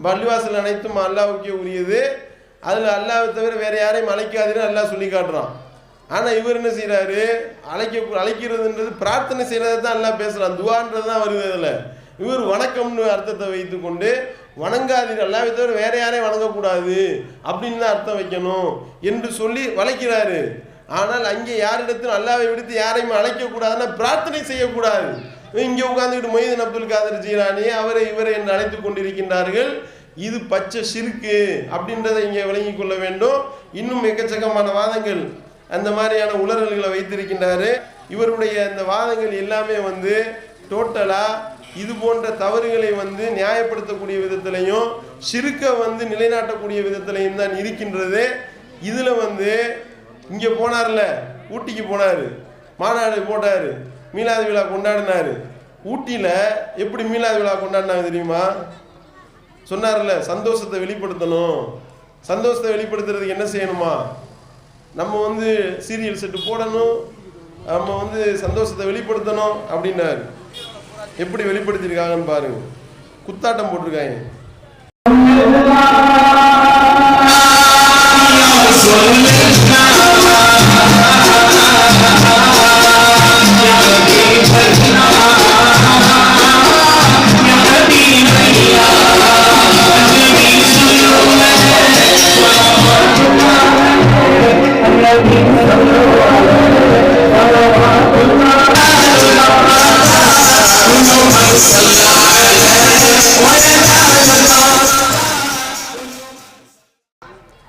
பள்ளிவாசல் அனைத்தும் அல்லாஹ்வுக்கே உரியது, அதில் அல்லாஹ்வை தவிர வேற யாரையும் அழைக்காதீர்கள் அல்லாஹ் சொல்லி காட்டுறான். ஆனால் இவர் என்ன செய்யறாரு? அழைக்கிறதுன்றது பிரார்த்தனை செய்யறதை தான் எல்லாம் பேசுறான், துவான்றது தான் வருது. அதில் இவர் வணக்கம்னு அர்த்தத்தை வைத்து கொண்டு வணங்காதீர்கள், அல்லாஹ்வை தவிர வேற யாரையும் வணங்கக்கூடாது அப்படின்னு தான் அர்த்தம் வைக்கணும் என்று சொல்லி வளைக்கிறாரு. ஆனால் அங்கே யாரிடத்திலும் அல்லாவை விடுத்து யாரையும் அழைக்கக்கூடாதுன்னா பிரார்த்தனை செய்யக்கூடாது. இங்கே உட்கார்ந்துக்கிட்டு மொய்தீன் அப்துல் காதர் ஜீலானி அவரை இவரை என்று அழைத்து கொண்டிருக்கின்றார்கள். இது பச்சை ஷிர்க்கு அப்படின்றதை இங்கே விளங்கிக் கொள்ள வேண்டும். இன்னும் எக்கச்சக்கமான வாதங்கள் அந்த மாதிரியான உளறல்களை வைத்திருக்கின்றாரு. இவருடைய அந்த வாதங்கள் எல்லாமே வந்து டோட்டலா இது போன்ற தவறுகளை வந்து நியாயப்படுத்தக்கூடிய விதத்திலையும் ஷிர்க்கை வந்து நிலைநாட்டக்கூடிய விதத்திலையும் தான் இருக்கின்றது. இதுல வந்து இங்க போனார்ல, ஊட்டிக்கு போனாரு, மாநாடு போட்டாரு, மீலாது விழா கொண்டாடினாரு. ஊட்டியில எப்படி மீலாது விழா கொண்டாடினாங்க தெரியுமா? சொன்னார்ல, சந்தோஷத்தை வெளிப்படுத்தணும். சந்தோஷத்தை வெளிப்படுத்துறதுக்கு என்ன செய்யணுமா? நம்ம வந்து சீரியல் செட்டு போடணும், நம்ம வந்து சந்தோஷத்தை வெளிப்படுத்தணும் அப்படின்னாரு. எப்படி வெளிப்படுத்திருக்காங்கன்னு பாருங்க. குத்தாட்டம் போட்டிருக்காங்க.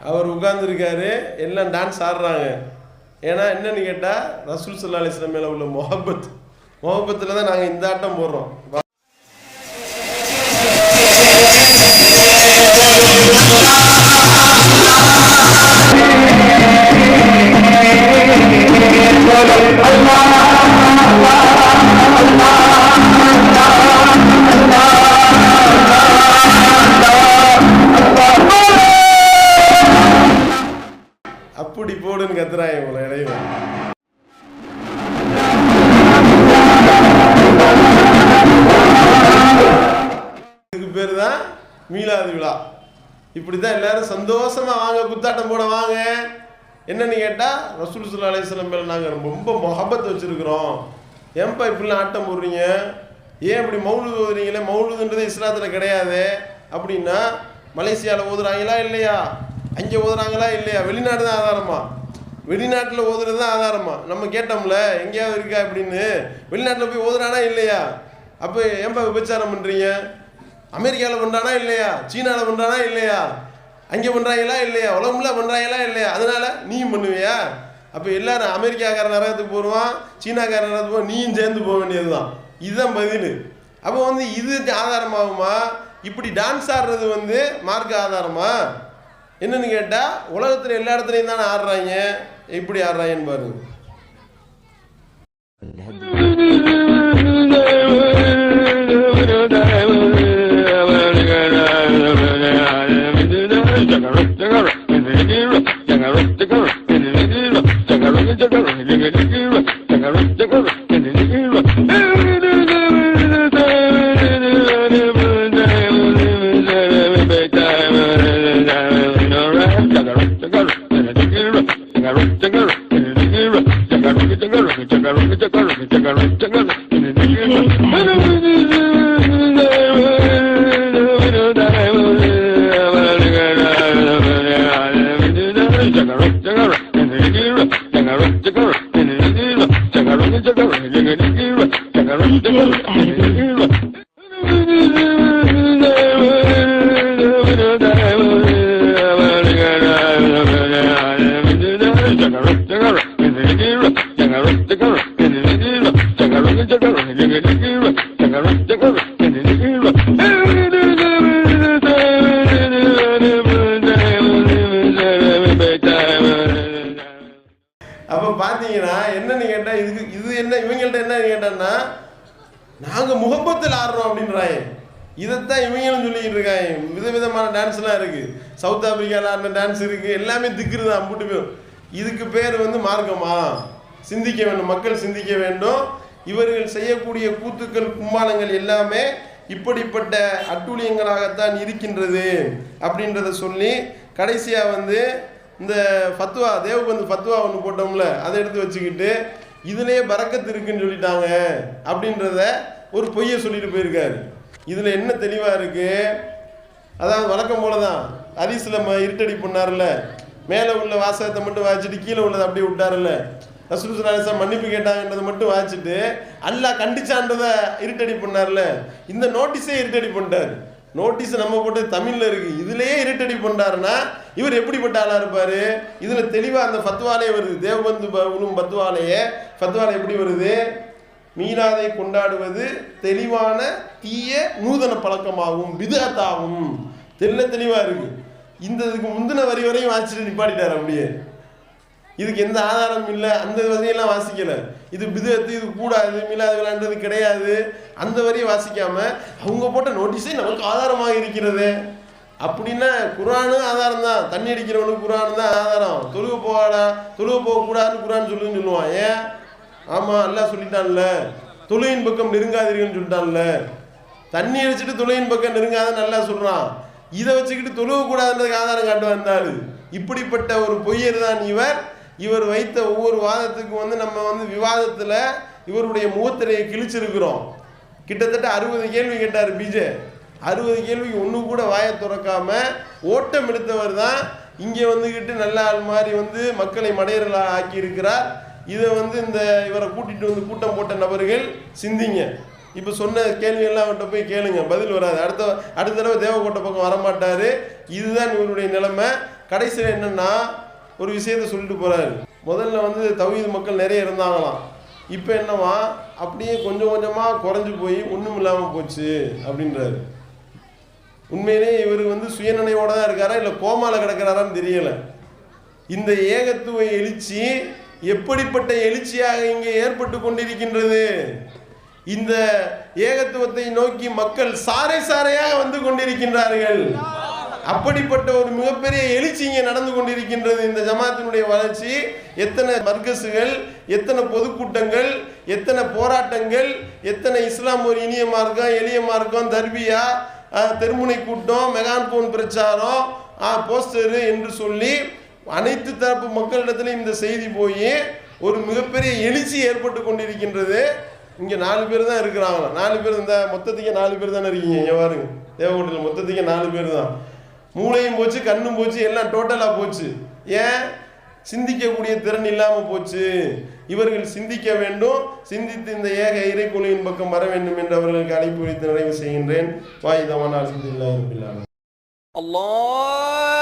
அவர் உட்கார்ந்துருக்காரு, எல்லாம் டான்ஸ் ஆடுறாங்க. ஏன்னா என்னன்னு கேட்டால் ரசூல் ஸல்லல்லாஹு அலைஹி வஸல்லம் மேலே உள்ள முஹப்பத்தில் தான் நாங்கள் இந்த ஆட்டம் போடுறோம். அப்படி போடுன்னு கத்துறாங்க உங்களை இடையில. இதுக்கு பேரு தான் மீலாது விழா. இப்படிதான் எல்லாரும் சந்தோஷமா வாங்க, குத்தாட்டம் போட வாங்க. என்னன்னு கேட்டா ரசூல் ஸல்லல்லாஹு அலைஹி வஸல்லம் மேல நாங்க ரொம்ப முஹப்பத் வச்சிருக்கிறோம். ஏன்பா இப்படிலாம் ஆட்டம் போடுறீங்க, ஏன் இப்படி மௌலூது ஓதுறீங்களே? மௌலூதுன்றது இஸ்லாத்துல கிடையாது அப்படின்னா மலேசியாவில் ஓதுறாங்களா இல்லையா, அங்கே ஓதுறாங்களா இல்லையா? வெளிநாடு தான் ஆதாரமா, வெளிநாட்டில் ஓதுறது தான் ஆதாரமா. நம்ம கேட்டோம்ல எங்கேயாவது இருக்கா அப்படின்னு, வெளிநாட்டில் போய் ஓதுறானா இல்லையா? அப்போ ஏன்பா விபச்சாரம் பண்ணுறீங்க? அமெரிக்காவில் பண்ணுறானா இல்லையா, சீனாவில் பண்ணுறானா இல்லையா, அங்கே பண்ணுறாங்களா இல்லையா, உலகம்ல பண்ணுறாங்களா இல்லையா? அதனால நீயும் பண்ணுவியா? அப்போ எல்லாரும் அமெரிக்காக்கார நரகத்துக்கு போடுவான், சீனாக்கார நரகத்துக்கு போவான், நீயும் சேர்ந்து போக வேண்டியது தான். இதுதான் பதில். அப்போ வந்து இது ஆதாரமாகுமா? இப்படி டான்ஸ் ஆடுறது வந்து மார்க்க ஆதாரமா? என்னன்னு கேட்டால் உலகத்தில் எல்லா இடத்துலையும் தானே ஆடுறாங்க. எப்படி ஆடுறாங்கன்னு பாருங்க. அப்ப பாத்தீங்கன்னா என்னன்னு கேட்டா இது என்ன இவங்கள்ட்ட என்ன கேட்டான்னா நாங்க முகப்பத்தில் ஆடுறோம் அப்படின்றாங்க. இதைத்தான் இவங்களும் சொல்லிக்கிட்டு இருக்காங்க. விதவிதமான டான்ஸ்லாம் இருக்கு. சவுத் ஆப்பிரிக்காவில் ஆடின டான்ஸ் இருக்கு. எல்லாமே திக்குறது அம்புட்டு பேரும். இதுக்கு பேர் வந்து மார்க்கமா? சிந்திக்க வேண்டும், மக்கள் சிந்திக்க வேண்டும். இவர்கள் செய்யக்கூடிய கூத்துக்கள் கும்மாளங்கள் எல்லாமே இப்படிப்பட்ட அட்டூழியங்களாகத்தான் இருக்கின்றது அப்படின்றத சொல்லி கடைசியா வந்து இந்த ஃபத்வா, தேவபந்து ஃபத்வா ஒன்று போட்டோம்ல, அதை எடுத்து வச்சுக்கிட்டு இதுலேயே பரக்கத்து இருக்குன்னு சொல்லிட்டாங்க அப்படின்றத ஒரு பொய்யை சொல்லிட்டு போயிருக்காரு. இதில் என்ன தெளிவாக இருக்கு? அதாவது வழக்கம் போல தான் ஹதீஸ்ல இருட்டடி பண்ணார்ல, மேலே உள்ள வாசகத்தை மட்டும் வாசிச்சுட்டு கீழே உள்ளதை அப்படியே விட்டாருல்ல. ரசூல் ஸல்லல்லாஹு அலைஹி வஸல்லம் மன்னிப்பு கேட்டாங்கன்றதை மட்டும் வாசிச்சுட்டு அல்லாஹ் கண்டிச்சான்றதை இருட்டடி பண்ணார்ல, இந்த நோட்டீஸே இருட்டடி பண்ணிட்டார். நோட்டீஸ் நம்ம போட்டு தமிழில் இருக்கு, இதுலேயே இருட்டடி பண்ணாருன்னா இவர் எப்படிப்பட்ட ஆளாக இருப்பார்? இதில் தெளிவாக அந்த ஃபத்வாலே வருது, தேவபந்து உலும் ஃபத்வாலே எப்படி வருது? மீலாதை கொண்டாடுவது தெளிவான தீய நூதன பழக்கமாகும், பிதஅத்தாகும், தெளிவாக இருக்கு. இதுக்கு முந்தின வரி வரையும் வாசிச்சுட்டு நிப்பாட்டிட்டார் அப்படியே. இதுக்கு எந்த ஆதாரம் இல்லை, அந்த வரியெல்லாம் வாசிக்கல. இது பிதஅத்து, இது கூடாது, மீலாது விளையாண்டது கிடையாது, அந்த வரியை வாசிக்காம அவங்க போட்ட நோட்டீஸே நமக்கு ஆதாரமாக இருக்கிறது. அப்படின்னா குர்ஆனும் ஆதாரம் தான், தண்ணி அடிக்கிறவனுக்கு குர்ஆன் தான் ஆதாரம். தொழுக போகக்கூடாதுன்னு குர்ஆன் சொல்லுவான். ஏன்? ஆமாம், அல்லாஹ் சொல்லிட்டான்ல, தொழுகையின் பக்கம் நெருங்காதீர்கள்னு சொல்லிட்டான்ல. தண்ணி அடிச்சுட்டு தொழுகையின் பக்கம் நெருங்காதன்னு நல்லா சொல்றான். இதை வச்சுக்கிட்டு தொழுகக்கூடாதுன்றதுக்கு ஆதாரம் காட்டு வந்தாரு. இப்படிப்பட்ட ஒரு பொய்யர் தான் இவர் வைத்த ஒவ்வொரு வாதத்துக்கும் நம்ம விவாதத்தில் இவருடைய முகத்திரையை கிழிச்சிருக்கிறோம். கிட்டத்தட்ட 60 கேள்வி கேட்டார் பிஜே. 60 கேள்விக்கு ஒன்று கூட வாயை துறக்காம ஓட்டம் எடுத்தவர் தான் இங்கே வந்துக்கிட்டு நல்ல ஆள் மாதிரி மக்களை மடையர்களாக ஆக்கி இருக்கிறார். இதை இந்த இவரை கூட்டிகிட்டு கூட்டம் போட்ட நபர்கள் சிந்திங்க. இப்போ சொன்ன கேள்வியெல்லாம் அவர்கிட்ட போய் கேளுங்க, பதில் வராது. அடுத்த தடவை தேவக்கோட்டை பக்கம் வரமாட்டார். இதுதான் இவருடைய நிலைமை. கடைசியில் என்னென்னா ஒரு விஷயத்த சொல்லிட்டு போகிறாரு. முதல்ல தௌஹீத் மக்கள் நிறைய இருந்தாங்களாம், இப்போ என்னவா அப்படியே கொஞ்சம் கொஞ்சமாக குறைஞ்சி போய் ஒன்றும் இல்லாமல் போச்சு அப்படின்றாரு. உண்மையிலே இவர் சுயநினைவோடு தான் இருக்காரா இல்லை கோமாவில் கிடக்கிறாரான்னு தெரியலை. இந்த ஏகத்துவ எழுச்சி எப்படிப்பட்ட எழுச்சியாக இங்கே ஏற்பட்டு கொண்டிருக்கின்றது. இந்த ஏகத்துவத்தை நோக்கி மக்கள் சாரை சாரையாக கொண்டிருக்கின்றார்கள். அப்படிப்பட்ட ஒரு மிகப்பெரிய எழுச்சி இங்கே நடந்து கொண்டிருக்கின்றது. இந்த ஜமாத்தினுடைய வளர்ச்சி, எத்தனை மர்கஸுகள், எத்தனை பொதுக்கூட்டங்கள், எத்தனை போராட்டங்கள், எத்தனை இஸ்லாம் ஒரு இனிய மார்க்கம், எளிய மார்க்கம், தர்பியா, தெருமுனை கூட்டம், மெகான்போன் பிரச்சாரம், போஸ்டரு என்று சொல்லி அனைத்து தரப்பு மக்களிடத்திலும் இந்த செய்தி போய் ஒரு மிகப்பெரிய எழுச்சி ஏற்பட்டு கொண்டிருக்கின்றது. இங்கே 4 பேர் தான் இருக்கிறாங்களா? 4 பேர், இந்த மொத்தத்துக்கு 4 பேர் தானே இருக்கீங்க. இங்கே பாருங்க, தேவகோட்டையில் மொத்தத்துக்கு 4 பேர் தான். மூளையும் போச்சு, கண்ணும் போச்சு, எல்லாம் டோட்டலாக போச்சு. ஏன்? சிந்திக்கக்கூடிய திறன் இல்லாமல் போச்சு. இவர்கள் சிந்திக்க வேண்டும், சிந்தித்து இந்த ஏக இறைக்குழுவின் பக்கம் வர வேண்டும் என்று அவர்களுக்கு அழைப்பு வைத்து நிறைவு செய்கின்றேன். வாயுதமான அல்ஹம்துலில்லாஹி ரப்பில் ஆலமீன். அல்லாஹ்